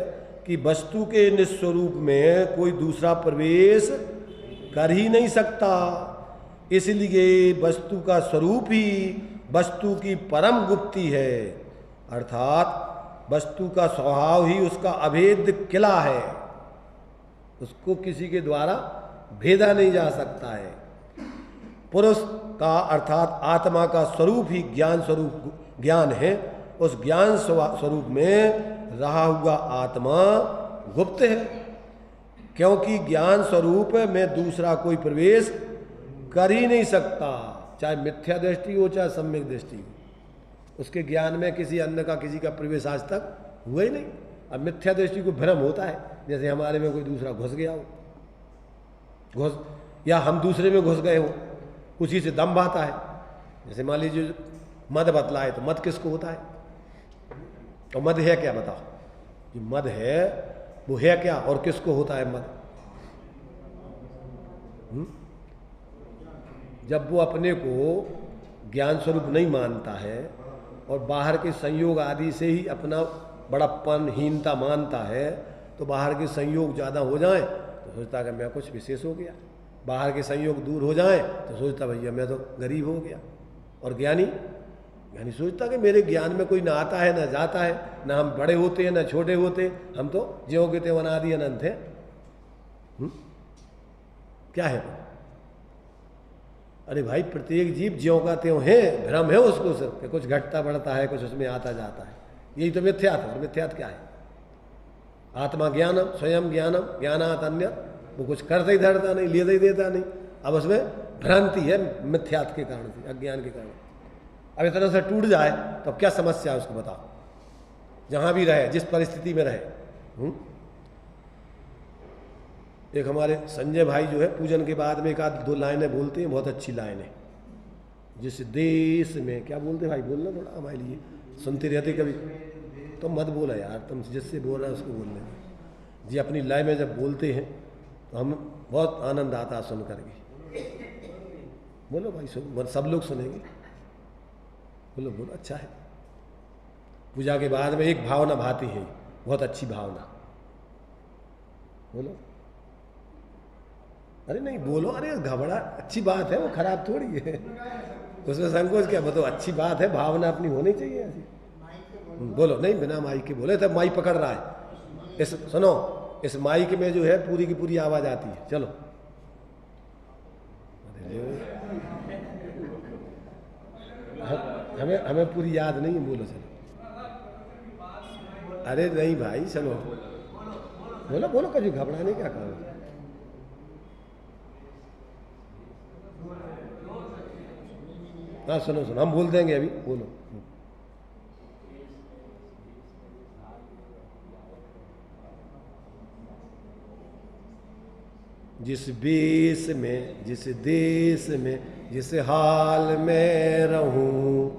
कि वस्तु के निस्वरूप में कोई दूसरा प्रवेश कर ही नहीं सकता, इसलिए वस्तु का स्वरूप ही वस्तु की परम गुप्ती है, अर्थात वस्तु का स्वभाव ही उसका अभेद्य किला है, उसको किसी के द्वारा भेदा नहीं जा सकता है। पुरुष का अर्थात आत्मा का स्वरूप ही ज्ञान स्वरूप ज्ञान है, उस ज्ञान स्वरूप में रहा हुआ आत्मा गुप्त है, क्योंकि ज्ञान स्वरूप में दूसरा कोई प्रवेश कर ही नहीं सकता, चाहे मिथ्या दृष्टि हो चाहे सम्यक दृष्टि हो। उसके ज्ञान में किसी अन्य का, किसी का प्रवेश आज तक हुआ ही नहीं। अब मिथ्या दृष्टि को भ्रम होता है, जैसे हमारे में कोई दूसरा घुस गया हो, या हम दूसरे में घुस गए हो, उसी से दम आता है। जैसे मान लीजिए मद बतलाए, तो मद किसको होता है? और मद है क्या? बताओ, ये मद है, वो है क्या और किसको होता है मद? जब वो अपने को ज्ञान स्वरूप नहीं मानता है और बाहर के संयोग आदि से ही अपना बड़प्पन हीनता मानता है, तो बाहर के संयोग ज़्यादा हो जाएं तो सोचता कि मैं कुछ विशेष हो गया, बाहर के संयोग दूर हो जाएं तो सोचता भैया मैं तो गरीब हो गया। और ज्ञानी सोचता कि मेरे ज्ञान में कोई ना आता है ना जाता है, ना हम बड़े होते हैं ना छोटे होते, हम तो ज्यों के त्यों अनादि अनंत है। क्या है? अरे भाई प्रत्येक जीव ज्यों का त्यों है, भ्रम है उसको सिर्फ कि कुछ घटता बढ़ता है, कुछ उसमें आता जाता है, यही तो मिथ्यात है। मिथ्यात क्या है? आत्मा ज्ञानम स्वयं ज्ञानम ज्ञानात अन्य, वो कुछ करता ही धरता नहीं, लेता ही देता नहीं। अब उसमें भ्रांति है मिथ्यात के कारण से, अज्ञान के कारण। अब इतना से टूट जाए तो अब क्या समस्या है उसको बताओ, जहां भी रहे, जिस परिस्थिति में रहे। एक हमारे संजय भाई जो है पूजन के बाद में एक आध दो लाइनें बोलते हैं, बहुत अच्छी लाइन है। जिस देश में, क्या बोलते भाई, बोलना थोड़ा हमारे लिए, सुनते रहते कभी तो मत बोला यार, तुम जिससे बोल रहे हो उसको बोलने जी। अपनी लाइन में जब बोलते हैं तो हम बहुत आनंद आता सुन करके। बोलो भाई, सुन, सब लोग सुनेंगे, बोलो बोलो, अच्छा है। पूजा के बाद में एक भावना भाती है, बहुत अच्छी भावना, बोलो। अरे नहीं बोलो, अरे घबरा, अच्छी बात है वो, खराब थोड़ी है, उसमें संकोच क्या? बताओ, अच्छी बात है, भावना अपनी होनी चाहिए ऐसी। बोलो, नहीं बिना माइक के बोले तो माइक पकड़ रहा है। इस सुनो, इस माइक में जो है पूरी की पूरी आवाज आती है। चलो, हमें पूरी याद नहीं है, बोलो चलो। अरे नहीं भाई, चलो बोलो बोलो, कभी घबराने क्या करो। हाँ सुनो सुनो, हम बोल देंगे अभी, बोलो। जिस बेस में, जिस देश में, जिस हाल में रहूं,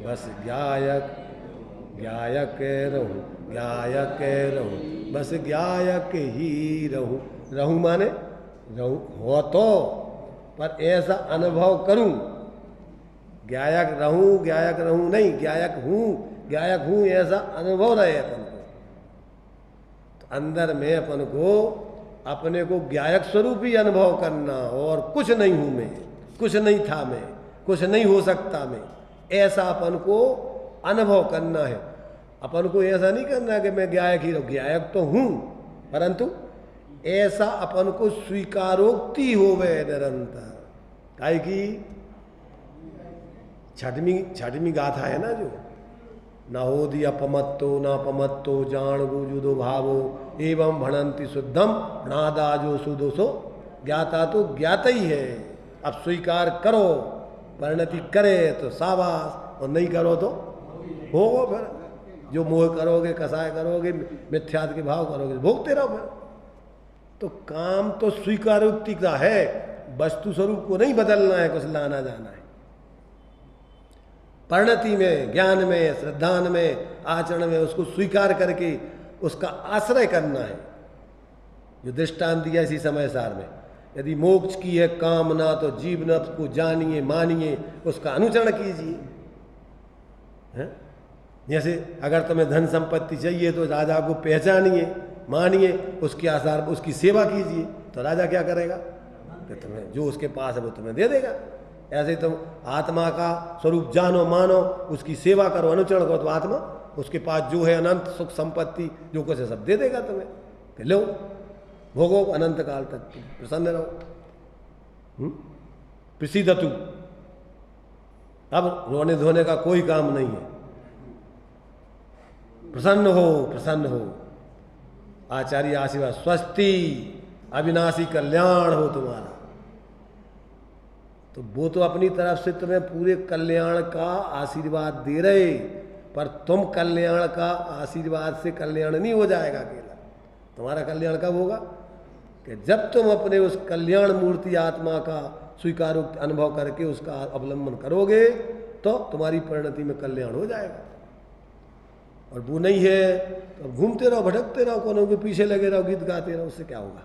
बस गायक गायक रहूं, गायक रहूं, बस गायक ही रहूं। रहूं माने रहूं हो तो, पर ऐसा अनुभव करूं। गायक रहूं नहीं, गायक हूं ऐसा अनुभव रहे अपन को। तो अंदर में अपन को अपने को ज्ञायक स्वरूप ही अनुभव करना, और कुछ नहीं हूं मैं, कुछ नहीं था मैं, कुछ नहीं हो सकता मैं, ऐसा अपन को अनुभव करना है। अपन को ऐसा नहीं करना कि मैं ज्ञायक ही रहूं, ज्ञायक तो हूं, परंतु ऐसा अपन को स्वीकारोक्ति होवे निरंतर। काहे की छठवीं गाथा है ना, जो न होदि अपमत्तो न अपमत्तो जान गुजुदो भावो एवं भणंति शुद्धम नादाजो सुदोषो ज्ञाता तो ज्ञाता ही है। अब स्वीकार करो, परिणति करे तो शाबाश, और नहीं करो तो होगो फिर। जो मोह करोगे, कसाय करोगे, मिथ्यात्व के भाव करोगे, भोगते रहो फिर। तो काम तो स्वीकारोक्ति का है, वस्तु स्वरूप को नहीं बदलना है, कुछ लाना जाना है। परिणति में, ज्ञान में, श्रद्धान में, आचरण में उसको स्वीकार करके उसका आश्रय करना है। जो दृष्टांत दिया इसी समय सार में, यदि मोक्ष की है कामना तो जीवन को जानिए, मानिए, उसका अनुचरण कीजिए। जैसे अगर तुम्हें धन संपत्ति चाहिए तो राजा को पहचानिए, मानिए, उसके आधार पर उसकी सेवा कीजिए, तो राजा क्या करेगा कि तुम्हें जो उसके पास है वो तुम्हें दे देगा। ऐसे तुम आत्मा का स्वरूप जानो, मानो, उसकी सेवा करो, अनुचरण करो, तो आत्मा उसके पास जो है अनंत सुख संपत्ति जो कुछ है सब दे देगा तुम्हें। कि लो भोगो अनंत काल तक, प्रसन्न रहो। प्रसिद्धतु, अब रोने धोने का कोई काम नहीं है, प्रसन्न हो, प्रसन्न हो। आचार्य आशीर्वाद, स्वस्ति अविनाशी कल्याण हो तुम्हारा। तो वो तो अपनी तरफ से तुम्हें पूरे कल्याण का आशीर्वाद दे रहे, पर तुम कल्याण का आशीर्वाद से कल्याण नहीं हो जाएगा अकेला। तुम्हारा कल्याण कब होगा कि जब तुम अपने उस कल्याण मूर्ति आत्मा का स्वीकार अनुभव करके उसका अवलंबन करोगे, तो तुम्हारी परिणति में कल्याण हो जाएगा। और वो नहीं है तो अब घूमते रहो, भटकते रहो, कोनों के पीछे लगे रहो, गीत गाते रहो, उससे क्या होगा?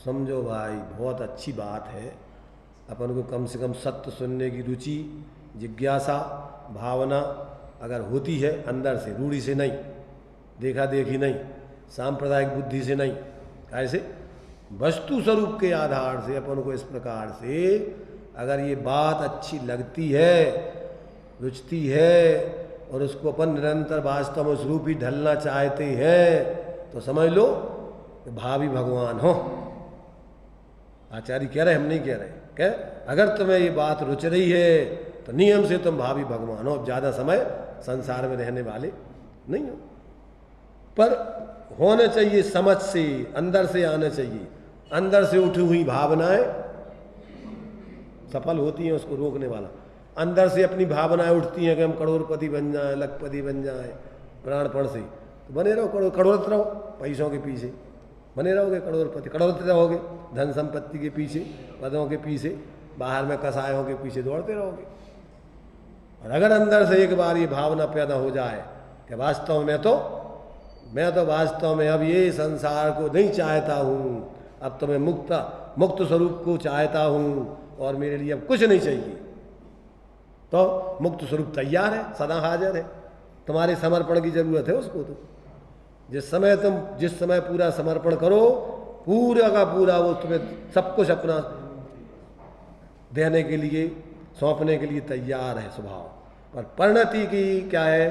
समझो भाई, बहुत अच्छी बात है। अपन को कम से कम सत्य सुनने की रुचि, जिज्ञासा, भावना अगर होती है अंदर से, रूढ़ी से नहीं, देखा देखी नहीं, सांप्रदायिक बुद्धि से नहीं, ऐसे वस्तु स्वरूप के आधार से अपन को इस प्रकार से अगर ये बात अच्छी लगती है, रुचती है, और उसको अपन निरंतर वास्तव में उस रूप ही ढलना चाहते हैं, तो समझ लो कि भावी भगवान हो। आचार्य कह रहे, हम नहीं कह रहे। क्या अगर तुम्हें ये बात रुच रही है तो नियम से तुम भावी भगवान हो। ज़्यादा समय संसार में रहने वाले नहीं हो, पर होना चाहिए समझ से, अंदर से आना चाहिए। अंदर से उठी हुई भावनाएं सफल होती हैं उसको रोकने वाला। अंदर से अपनी भावनाएं उठती हैं कि हम करोड़पति बन जाएं, लखपति बन जाएं, प्राणपण से, तो बने रहो, करोड़पति रहो, पैसों के पीछे बने रहोगे, करोड़पति रहोगे, धन संपत्ति के पीछे, पदों के पीछे, बाहर में कसायों के पीछे दौड़ते रहोगे। और अगर अंदर से एक बार ये भावना पैदा हो जाए कि वास्तव में मैं तो वास्तव में अब ये संसार को नहीं चाहता हूँ, अब तो मैं मुक्त स्वरूप को चाहता हूँ, और मेरे लिए अब कुछ नहीं चाहिए, तो मुक्त स्वरूप तैयार है, सदा हाजिर है। तुम्हारे समर्पण की जरूरत है उसको। तो जिस समय पूरा समर्पण करो, पूरा का पूरा वो तुम्हें सब कुछ अपना देने के लिए, सौंपने के लिए तैयार है स्वभाव। पर परिणति की क्या है,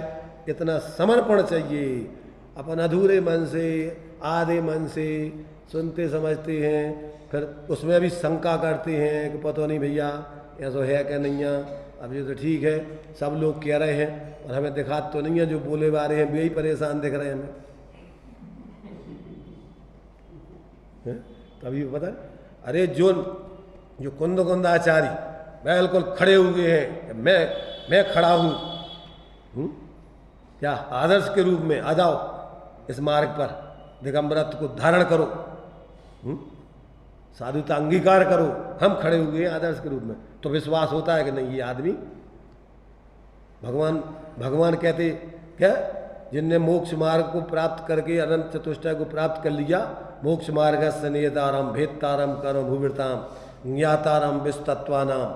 इतना समर्पण चाहिए। अपन अधूरे मन से, आधे मन से सुनते समझते हैं, फिर उसमें भी शंका करते हैं कि पता नहीं भैया ऐसा है क्या नहीं है, अब ये तो ठीक है, सब लोग कह रहे हैं और हमें दिखा तो नहीं है, जो बोले वाले हैं वे ही परेशान दिख रहे हैं हमें। तभी पता है, अरे जो कुंदाचारी बिल्कुल खड़े हुए हैं, मैं खड़ा हूँ, क्या आदर्श के रूप में आ जाओ इस मार्ग पर, दिगंबरत्व को धारण करो, साधुता अंगीकार करो, हम खड़े हुए हैं आदर्श के रूप में, तो विश्वास होता है कि नहीं ये आदमी भगवान कहते क्या, जिनने मोक्ष मार्ग को प्राप्त करके अनंत चतुष्टय को प्राप्त कर लिया, मोक्ष मार्ग से नियतारम भेदतारम कर्म भूविरताम ज्ञातारम विस्तत्वानाम,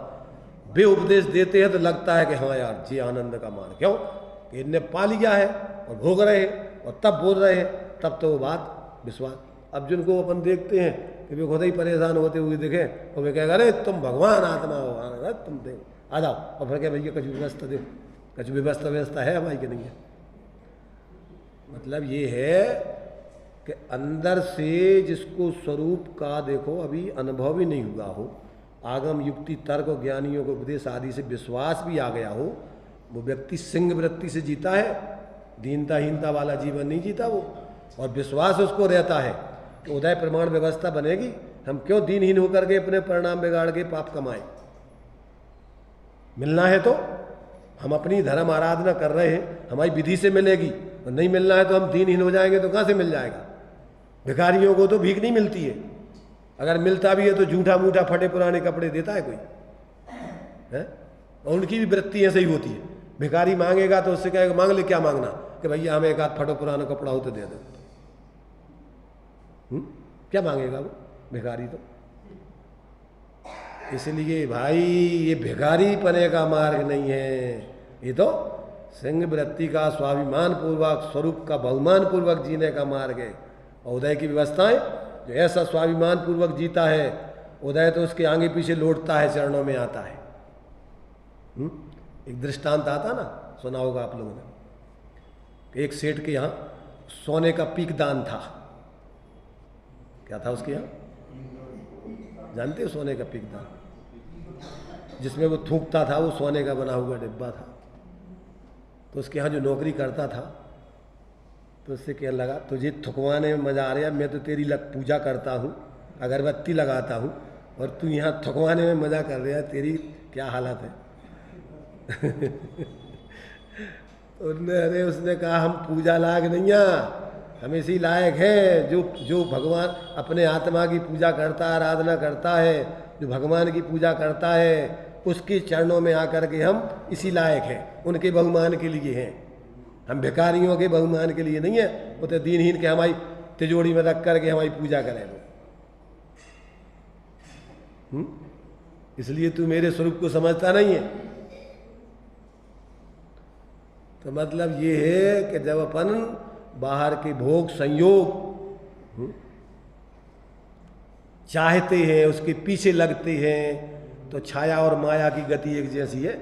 वे उपदेश देते हैं तो लगता है कि हाँ यार ये आनंद का मार्ग, क्यों इनने पा लिया है और भोग रहे हैं, और तब बोल रहे हैं तब तो वो बात विश्वास। अर्जुन को अपन देखते हैं कि वे खुद ही परेशान होते हुए देखें और वे कहेगा अरे तुम भगवान आत्मा हो, अरे तुम देखो आ जाओ, और फिर क्या भैया कुछ व्यवस्था दो, कुछ व्यवस्था है हमारी कि नहीं है। मतलब ये है कि अंदर से जिसको स्वरूप का देखो अभी अनुभव ही नहीं हुआ हो, आगम युक्ति तर्क और ज्ञानियों को उपदेश आदि से विश्वास भी आ गया हो, वो व्यक्ति सिंह वृत्ति से जीता है, दीनता हीनता वाला जीवन नहीं जीता वो। और विश्वास उसको रहता है कि उदय प्रमाण व्यवस्था बनेगी, हम क्यों दीनहीन होकर के अपने परिणाम बिगाड़ के पाप कमाएं। मिलना है तो हम अपनी धर्म आराधना कर रहे हैं, हमारी विधि से मिलेगी, और नहीं मिलना है तो हम दीनहीन हो जाएंगे तो कहाँ से मिल जाएगा। भिखारियों को तो भीख नहीं मिलती है, अगर मिलता भी है तो झूठा मूठा फटे पुराने कपड़े देता है कोई है। और उनकी भी वृत्ति ऐसे ही होती है, भिखारी मांगेगा तो उससे कहेगा मांग ले, क्या मांगना कि भैया हमें एक आध फटो पुराना कपड़ा हो तो दे दो। क्या मांगेगा वो भिखारी तो। इसलिए भाई ये भिखारी पने का मार्ग नहीं है, ये तो सिंह वृत्ति का स्वाभिमान पूर्वक स्वरूप का बहुमान पूर्वक जीने का मार्ग है। और उदय की व्यवस्थाएं जो ऐसा स्वाभिमान पूर्वक जीता है, उदय तो उसके आगे पीछे लौटता है, चरणों में आता है। एक दृष्टांत आता ना, सुना होगा आप लोगों ने, एक सेठ के यहाँ सोने का पीकदान था। क्या था उसके यहाँ, जानते हो? सोने का पीकदान, जिसमें वो थूकता था, वो सोने का बना हुआ डिब्बा था। तो उसके यहाँ जो नौकरी करता था तो उससे कहने लगा तुझे थुकवाने में मजा आ रहा है, मैं तो तेरी पूजा करता हूँ, अगरबत्ती लगाता हूँ, और तू यहाँ थुकवाने में मजा कर रहा है, तेरी क्या हालत है। उसने कहा हम पूजा लायक नहीं है, हम इसी लायक हैं जो भगवान अपने आत्मा की पूजा करता है, आराधना करता है, जो भगवान की पूजा करता है, उसके चरणों में आकर के हम इसी लायक हैं, उनके बहुमान के लिए हैं। हम भिखारियों के बहुमान के लिए नहीं है, वो तो दीनहीन के हमारी तिजोरी में रख करके हमारी पूजा करें वो। इसलिए तू मेरे स्वरूप को समझता नहीं है। तो मतलब ये है कि जब अपन बाहर के भोग संयोग चाहते हैं, उसके पीछे लगते हैं, तो छाया और माया की गति एक जैसी है।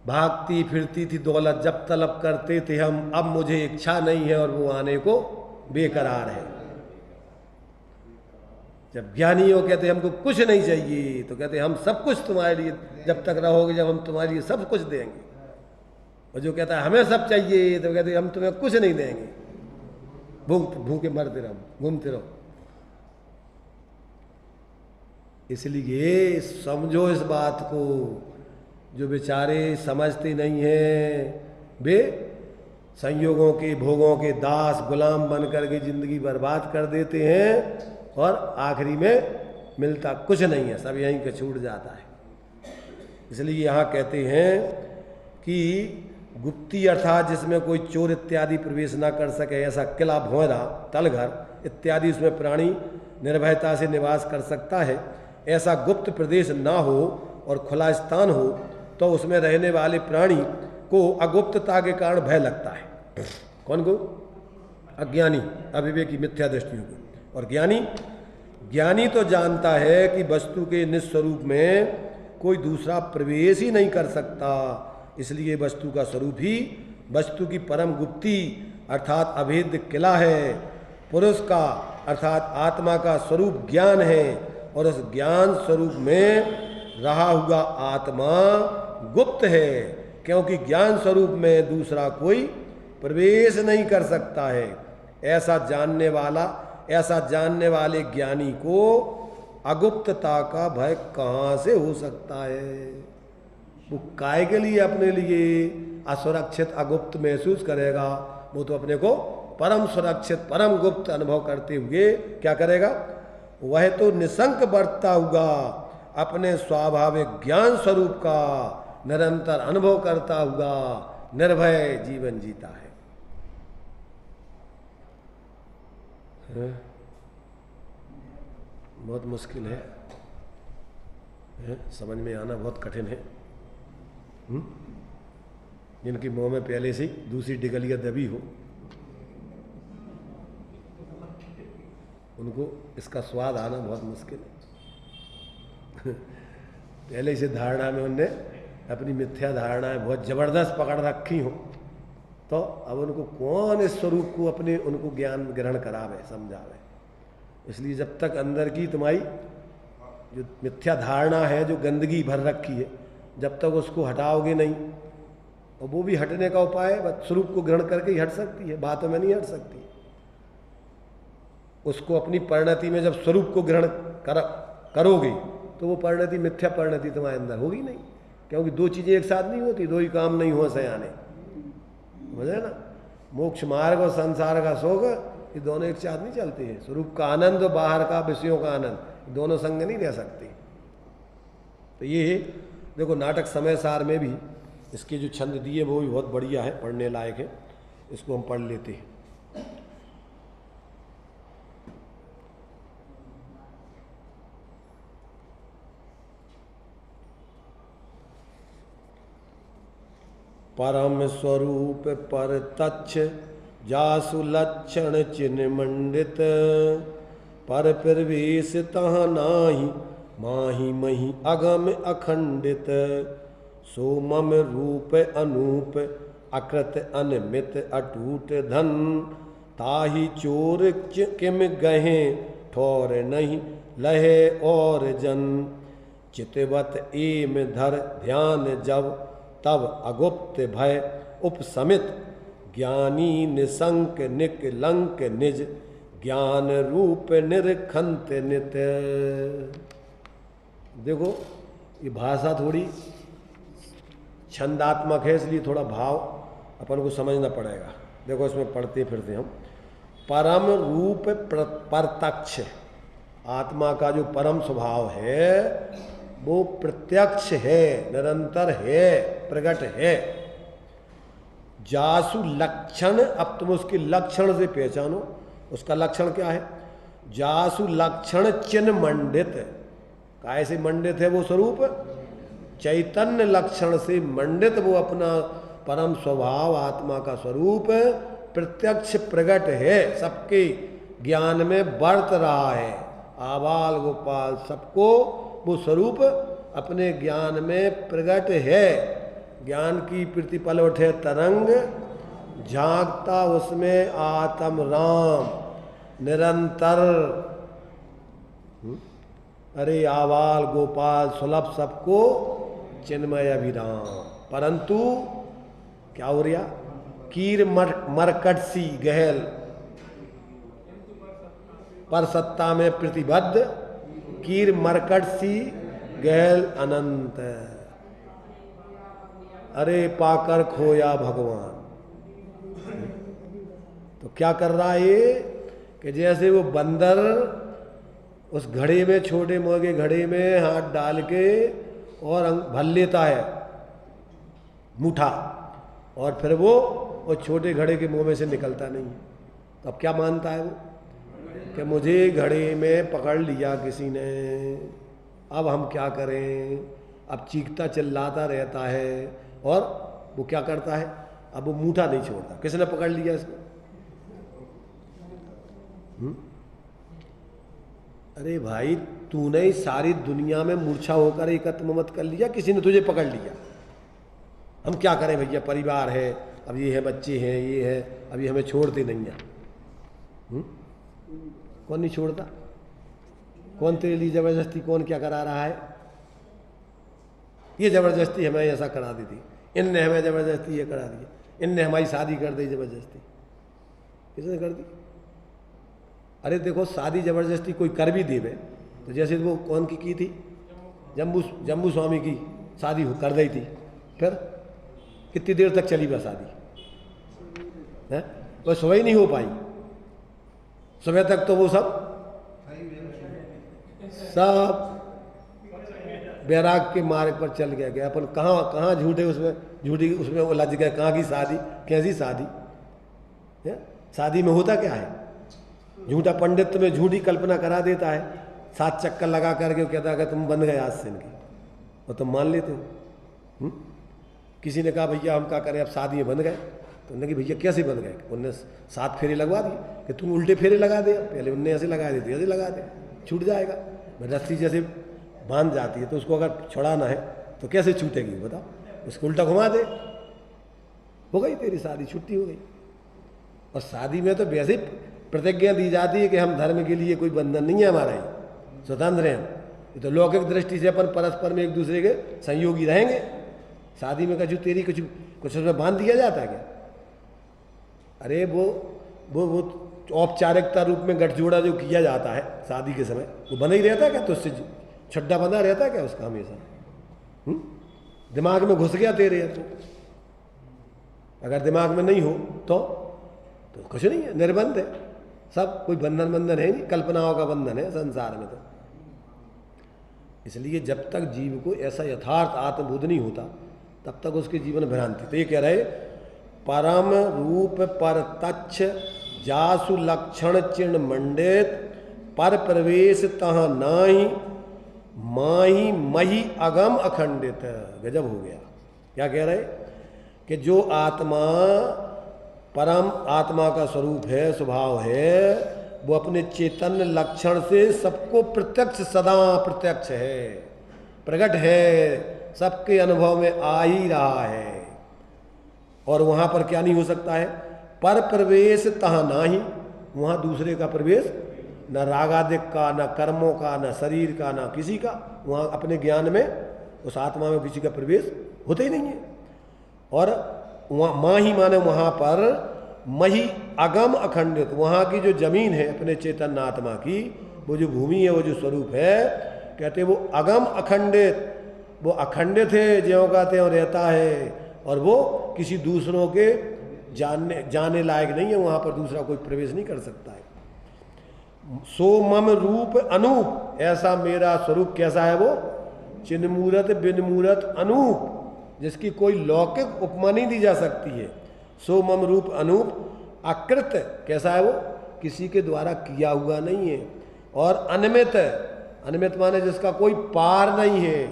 भागती फिरती थी दौलत जब तलब करते थे हम, अब मुझे इच्छा नहीं है और वो आने को बेकरार है। जब ज्ञानियों कहते हमको कुछ नहीं चाहिए, तो कहते हम सब कुछ तुम्हारे लिए जब तक रहोगे, जब हम तुम्हारे लिए सब कुछ देंगे। और जो कहता है हमें सब चाहिए, तो कहते हम तुम्हें कुछ नहीं देंगे, भूखे मरते रहो, घूमते रहो। इसलिए समझो इस बात को, जो बेचारे समझते नहीं हैं वे संयोगों के भोगों के दास गुलाम बन करके जिंदगी बर्बाद कर देते हैं, और आखिरी में मिलता कुछ नहीं है, सब यहीं के छूट जाता है। इसलिए यहाँ कहते हैं कि गुप्ती अर्थात जिसमें कोई चोर इत्यादि प्रवेश ना कर सके, ऐसा किला भौरा तलघर इत्यादि उसमें प्राणी निर्भयता से निवास कर सकता है, ऐसा गुप्त प्रदेश ना हो और खुला स्थान हो, तो उसमें रहने वाले प्राणी को अगुप्तता के कारण भय लगता है। कौन को? अज्ञानी, अविवेकी, मिथ्या दृष्टियों को। और ज्ञानी तो जानता है कि वस्तु के निस्वरूप में कोई दूसरा प्रवेश ही नहीं कर सकता, इसलिए वस्तु का स्वरूप ही वस्तु की परम गुप्ती अर्थात अभेद्य किला है। पुरुष का अर्थात आत्मा का स्वरूप ज्ञान है, और उस ज्ञान स्वरूप में रहा हुआ आत्मा गुप्त है, क्योंकि ज्ञान स्वरूप में दूसरा कोई प्रवेश नहीं कर सकता है। ऐसा जानने वाले ज्ञानी को अगुप्तता का भय कहाँ से हो सकता है? वो काय के लिए अपने लिए असुरक्षित अगुप्त महसूस करेगा? वो तो अपने को परम सुरक्षित परम गुप्त अनुभव करते हुए क्या करेगा? वह तो निशंक बरतता हुआ अपने स्वाभाविक ज्ञान स्वरूप का निरंतर अनुभव करता हुआ निर्भय जीवन जीता है। बहुत मुश्किल है, समझ में आना बहुत कठिन है। जिनकी मुंह में पहले से दूसरी डिगलियां दबी हो, उनको इसका स्वाद आना बहुत मुश्किल है। पहले से धारणा में उनने अपनी मिथ्या धारणाएं बहुत जबरदस्त पकड़ रखी हो, तो अब उनको कौन इस स्वरूप को अपने उनको ज्ञान ग्रहण करावे, समझावे। इसलिए जब तक अंदर की तुम्हारी जो मिथ्या धारणा है, जो गंदगी भर रखी है, जब तक उसको हटाओगे नहीं, और वो भी हटने का उपाय बस स्वरूप को ग्रहण करके ही हट सकती है, बातों में नहीं हट सकती। उसको अपनी परिणति में जब स्वरूप को ग्रहण करोगे तो वो परिणति मिथ्या परिणति तुम्हारे अंदर होगी नहीं, क्योंकि दो चीजें एक साथ नहीं होती, दो ही काम नहीं हो सयाने, समझे ना। मोक्ष मार्ग और संसार का शोक, ये दोनों एक साथ नहीं चलते हैं। स्वरूप का आनंद और बाहर का विषयों का आनंद, दोनों संग नहीं रह सकते। तो ये देखो नाटक समय सार में भी इसके जो छंद दिए वो भी बहुत बढ़िया है, पढ़ने लायक है, इसको हम पढ़ लेते हैं। परम स्वरूप पर तच्छ जासु लक्षण चिन्ह मंडित, पर प्रवेश तहाँ नाही माही मही अगम अखंडित। सो मम रूप अनूप अकृत अनमित अटूट धन, ताहि चोर किम गहे ठौर नहीं लहे और जन। चितवत एम धर ध्यान जब तब अगुप्त भय उपसमित, ज्ञानी निसंक निकलंक निज ज्ञान रूप निरखंत नित। देखो ये भाषा थोड़ी छंदात्मक है, इसलिए थोड़ा भाव अपन को समझना पड़ेगा। देखो इसमें पढ़ते फिरते हम। परम रूप प्रत्यक्ष, आत्मा का जो परम स्वभाव है वो प्रत्यक्ष है, निरंतर है, प्रकट है। जासु लक्षण, अब तुम उसके लक्षण से पहचानो, उसका लक्षण क्या है। जासु लक्षण चिन्ह मंडित, कैसे मंडित है वो स्वरूप, चैतन्य लक्षण से मंडित वो अपना परम स्वभाव आत्मा का स्वरूप प्रत्यक्ष प्रकट है, सबके ज्ञान में बरत रहा है। आबाल गोपाल सबको वो स्वरूप अपने ज्ञान में प्रकट है। ज्ञान की प्रतिपल उठे तरंग, झांकता उसमें आत्म राम निरंतर। अरे आवाल गोपाल सुलभ सबको चिन्मय अभिराम। परंतु क्या हो रहा, कीर मरकट सी गहल पर सत्ता में प्रतिबद्ध, कीर मरकट सी गहल अनंत। अरे पाकर खोया भगवान। तो क्या कर रहा है ये, कि जैसे वो बंदर उस घड़े में, छोटे मोटे घड़े में हाथ डाल के और भर लेता है मुठा, और फिर वो छोटे घड़े के मुंह में से निकलता नहीं है। तो अब क्या मानता है वो, कि मुझे घड़े में पकड़ लिया किसी ने, अब हम क्या करें। अब चीखता चिल्लाता रहता है, और वो क्या करता है, अब वो मूठा नहीं छोड़ता। किसने पकड़ लिया इसको। अरे भाई तूने ही सारी दुनिया में मूर्छा होकर एकत्र मत कर लिया, किसी ने तुझे पकड़ लिया। हम क्या करें भैया, परिवार है, अब ये है, बच्चे हैं, ये है, अब ये हमें छोड़ते नहीं है। कौन नहीं छोड़ता, कौन तेरे लिए जबरदस्ती, कौन क्या करा रहा है। ये जबरदस्ती हमें ऐसा करा दी थी, इनने हमें जबरदस्ती ये करा दिया, इनने हमारी शादी कर दी जबरदस्ती। किसने कर दी। अरे देखो शादी जबरदस्ती कोई कर भी देवे, तो जैसे वो कौन की थी, जम्बू स्वामी की शादी कर दी थी, फिर कितनी देर तक चली वह शादी है, वह सुबह ही नहीं हो पाई। सुबह तक तो वो सब बैराग के मार्ग पर चल गए। अपन कहाँ झूठे उसमें, झूठी उसमें उलझ गए। कहाँ की शादी, कैसी शादी है। शादी में होता क्या है, झूठा पंडित तुम्हें झूठी कल्पना करा देता है, 7 चक्कर लगा करके कहता है कि तुम बंध गए आज से इनकी, और तुम मान लेते हो। किसी ने कहा भैया हम क्या करें, अब शादी में बंध गए, तो उन्होंने कि भैया कैसे बन गए? उनने 7 फेरे लगवा दिए कि तुम उल्टे फेरे लगा दे, पहले उनने ऐसे लगा देते, ऐसे लगा दे, छूट जाएगा। रस्सी जैसे बांध जाती है तो उसको अगर छुड़ाना है तो कैसे छूटेगी बताओ? उसको उल्टा घुमा दे, हो गई तेरी शादी, छुट्टी हो गई। और शादी में तो वैसे प्रतिज्ञा दी जाती है कि हम धर्म के लिए कोई बंधन नहीं है हमारा, ही स्वतंत्र हैं। ये तो लौकिक दृष्टि से अपन परस्पर में एक दूसरे के सहयोगी रहेंगे। शादी में कछु तेरी कुछ उसमें बांध दिया जाता है क्या? अरे वो औपचारिकता रूप में गठजोड़ा जो किया जाता है शादी के समय, वो बना ही रहता है क्या? तो उससे छड्डा बना रहता है क्या उसका हमेशा? दिमाग में घुस गया तेरे, तो अगर दिमाग में नहीं हो तो कुछ नहीं है, निर्बंध है सब, कोई बंधन है नहीं, कल्पनाओं का बंधन है संसार में। तो इसलिए जब तक जीव को ऐसा यथार्थ आत्मबोध नहीं होता तब तक उसके जीवन भ्रांति। तो ये कह रहे परम रूप पर तच्छ जासु लक्षण चिन्ह मंडित पर प्रवेश तह नाही माही मही अगम अखंडित। गजब हो गया। क्या कह रहे कि जो आत्मा परम आत्मा का स्वरूप है, स्वभाव है, वो अपने चैतन्य लक्षण से सबको प्रत्यक्ष, सदा प्रत्यक्ष है, प्रकट है, सबके अनुभव में आ ही रहा है। और वहां पर क्या नहीं हो सकता है? पर प्रवेश तह नाही, वहां दूसरे का प्रवेश, न रागादिक का, न कर्मों का, न शरीर का, न किसी का। वहां अपने ज्ञान में उस आत्मा में किसी का प्रवेश होता ही नहीं है। और वहाँ माँ ही माने वहाँ पर मही अगम अखंडित, वहाँ की जो जमीन है अपने चैतन्य आत्मा की, वो जो भूमि है, वो जो स्वरूप है, कहते हैं वो अगम अखंडित, वो अखंडित है, ज्यों का त्यों रहता है। और वो किसी दूसरों के जाने लायक नहीं है, वहाँ पर दूसरा कोई प्रवेश नहीं कर सकता है। सो मम रूप अनूप, ऐसा मेरा स्वरूप कैसा है? वो चिन्मूरत बिनमूरत अनूप, जिसकी कोई लौकिक उपमा नहीं दी जा सकती है। सो मम रूप अनूप अकृत, कैसा है? वो किसी के द्वारा किया हुआ नहीं है। और अनमित, अनमित माने जिसका कोई पार नहीं है,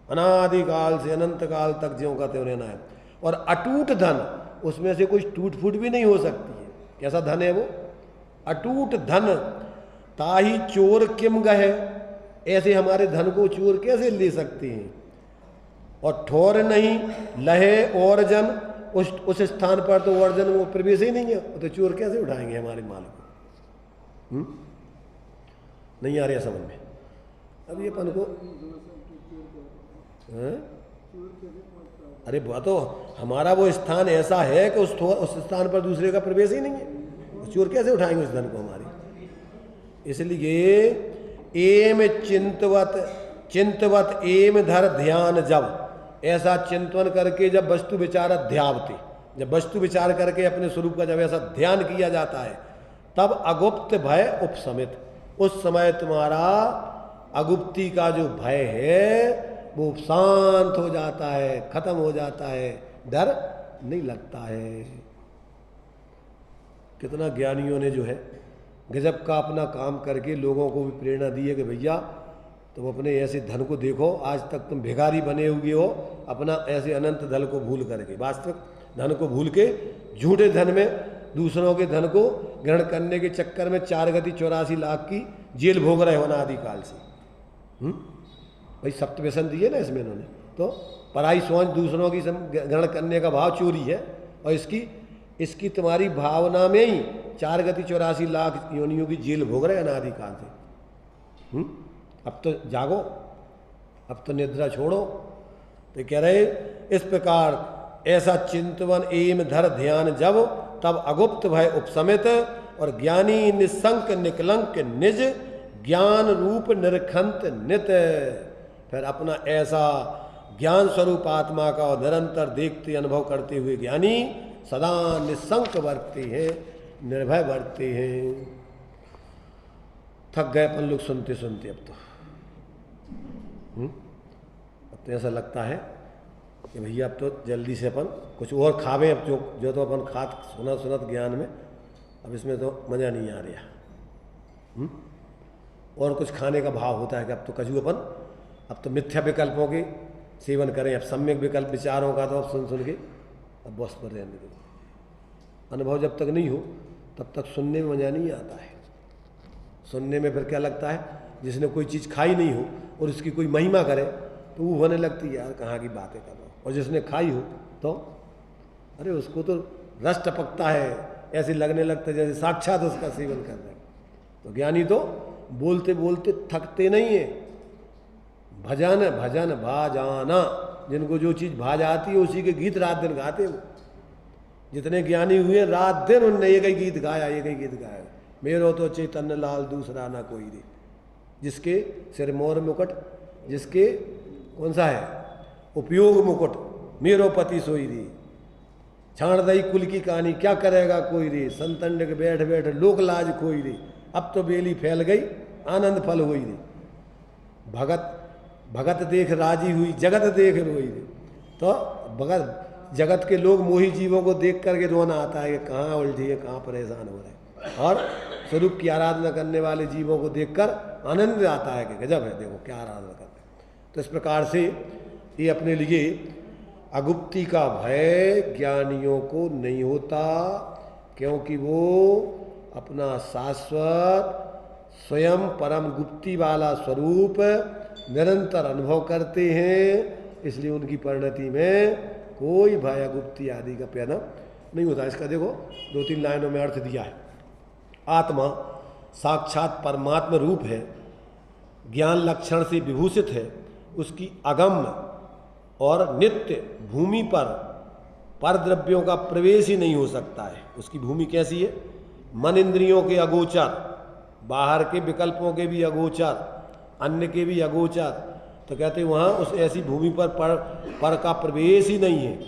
अनादिकाल से अनंत काल तक ज्यों का त्यों रहना है। और अटूट धन, उसमें से कुछ टूट फूट भी नहीं हो सकती है। कैसा धन है वो? अटूट धन। ताही चोर किम गहे, ऐसे हमारे धन को चोर कैसे ले सकते हैं? और ठोर नहीं लहे और जन, उस स्थान पर तो और जन वो प्रवेश ही नहीं है, तो चोर कैसे उठाएंगे हमारे माल को? नहीं आ रहा समझ में अब ये अपन को। अरे वो तो हमारा वो स्थान ऐसा है कि उस स्थान पर दूसरे का प्रवेश ही नहीं है, चोर कैसे उठाएंगे उस धन को हमारी? इसलिए एम चिंतवत एम धर ध्यान, जब ऐसा चिंतन करके, जब वस्तु विचार अध्यावते, जब वस्तु विचार करके अपने स्वरूप का जब ऐसा ध्यान किया जाता है, तब अगुप्त भय उपशमित, उस समय तुम्हारा अगुप्ती का जो भय है वो शांत हो जाता है, खत्म हो जाता है, डर नहीं लगता है। कितना ज्ञानियों ने जो है गजब का अपना काम करके लोगों को भी प्रेरणा दी है कि भैया तुम अपने ऐसे धन को देखो, आज तक तुम भिखारी बने हुए हो अपना ऐसे अनंत धन को भूल करके, वास्तविक धन को भूल के झूठे धन में दूसरों के धन को ग्रहण करने के चक्कर में 4 गति 84 लाख की जेल भोग रहे हो अनादिकाल से। भाई सप्त व्यसन दिए ना इसमें इन्होंने। तो पराई सोच दूसरों की ग्रहण करने का भाव चोरी है, और इसकी तुम्हारी भावना में ही 4 गति 84 लाख योनियों की जेल भोग रहे अनादिकाल से। अब तो जागो, अब तो निद्रा छोड़ो। तो कह रहे इस प्रकार ऐसा चिंतवन एम धर ध्यान जब, तब अगुप्त भय उपशमित, और ज्ञानी निसंक निकलंक निज ज्ञान रूप निरखंत नित, फिर अपना ऐसा ज्ञान स्वरूप आत्मा का निरंतर देखते अनुभव करते हुए ज्ञानी सदा निसंक बरतते हैं, निर्भय बरतते हैं। थक गए अपन लोग सुनते सुनते। अब तो ऐसा लगता है कि भैया अब तो जल्दी से अपन कुछ और खावे। अब जो तो अपन खात सुनत ज्ञान में, अब इसमें तो मज़ा नहीं आ रहा। और कुछ खाने का भाव होता है कि अब तो कजू अपन अब तो मिथ्या विकल्पों के सेवन करें, अब सम्यक विकल्प विचारों का तो अब सुन सुन के अब बस पर रहने दो। अनुभव जब तक नहीं हो तब तक सुनने में मज़ा नहीं आता है। सुनने में फिर क्या लगता है, जिसने कोई चीज़ खाई नहीं हो और उसकी कोई महिमा करे तो वो होने लगती है यार कहाँ की बातें कर रहा हूँ, और जिसने खाई हो तो अरे उसको तो रस टपकता है, ऐसे लगने लगता है जैसे साक्षात उसका सेवन कर रहे हैं। तो ज्ञानी तो बोलते बोलते थकते नहीं है। भजन भजन भा जाना, जिनको जो चीज़ भा जाती है उसी के गीत रात दिन गाते हो। जितने ज्ञानी हुए रात दिन उनने एक ही गीत गाया, एक ही गीत गाया, मेरो तो चैतन्य लाल दूसरा ना कोई रे। जिसके सिर मोर मुकुट, जिसके कौन सा है उपयोग मुकुट, मेरो पति सोई रे। छाण दई कुल की कहानी क्या करेगा कोई रे, संतंड के बैठ बैठ लोक लाज खोई रे। अब तो बेली फैल गई आनंद फल हुई रे। भगत भगत देख राजी हुई जगत देख रोई रे। तो भगत जगत के लोग मोही जीवों को देख करके रोना आता है कि कहाँ उलझी है, कहाँ परेशान हो रहे हैं, और स्वरूप की आराधना करने वाले जीवों को देखकर आनंद आता है कि गजब है, देखो क्या आराधना करते हैं। तो इस प्रकार से ये अपने लिए अगुप्ती का भय ज्ञानियों को नहीं होता, क्योंकि वो अपना शाश्वत स्वयं परम गुप्ती वाला स्वरूप निरंतर अनुभव करते हैं। इसलिए उनकी परिणति में कोई भय गुप्ती आदि का पैदा नहीं होता। इसका देखो 2-3 लाइनों में अर्थ दिया है। आत्मा साक्षात परमात्मा रूप है, ज्ञान लक्षण से विभूषित है, उसकी अगम्य और नित्य भूमि पर द्रव्यों का प्रवेश ही नहीं हो सकता है। उसकी भूमि कैसी है, मन इंद्रियों के अगोचर, बाहर के विकल्पों के भी अगोचर, अन्य के भी अगोचर। तो कहते वहाँ उस ऐसी भूमि पर का प्रवेश ही नहीं है।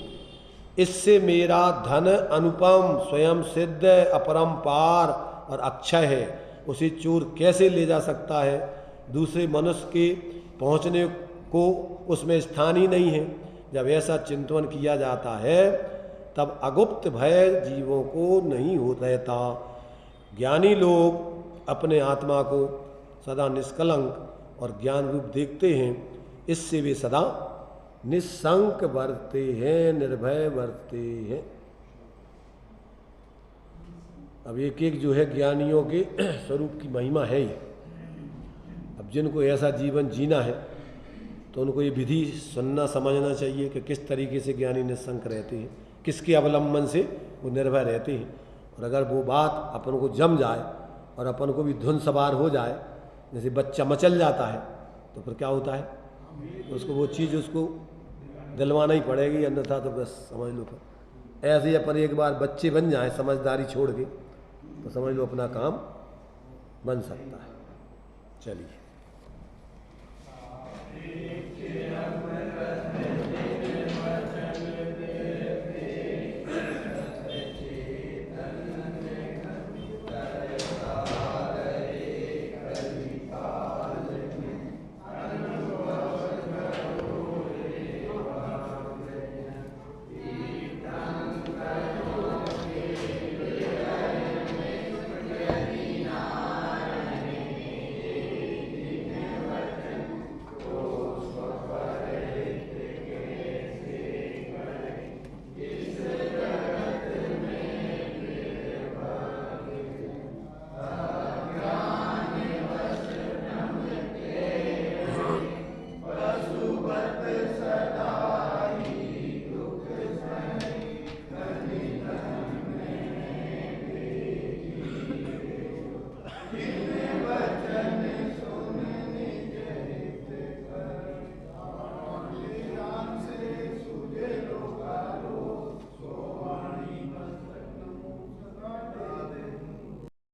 इससे मेरा धन अनुपम स्वयं सिद्ध अपरंपार और अक्षय है, उसे चोर कैसे ले जा सकता है। दूसरे मनुष्य के पहुँचने को उसमें स्थान ही नहीं है। जब ऐसा चिंतन किया जाता है तब अगुप्त भय जीवों को नहीं हो रहता। ज्ञानी लोग अपने आत्मा को सदा निष्कलंक और ज्ञान रूप देखते हैं, इससे वे सदा निस्संक बरते हैं, निर्भय बरते हैं। अब एक एक जो है ज्ञानियों के स्वरूप की महिमा है ये। अब जिनको ऐसा जीवन जीना है तो उनको ये विधि सुनना समझना चाहिए कि किस तरीके से ज्ञानी निस्संक रहते हैं, किसके अवलंबन से वो निर्भय रहते हैं। और अगर वो बात अपन को जम जाए और अपन को भी धुन सवार हो जाए, जैसे बच्चा मचल जाता है, तो फिर क्या होता है, तो उसको वो चीज़ उसको दिलवाना ही पड़ेगी, अन्यथा तो बस समझ लो फिर ऐसे ही अपन एक बार बच्चे बन जाए समझदारी छोड़ के, तो समझ लो अपना काम बन सकता है। चलिए।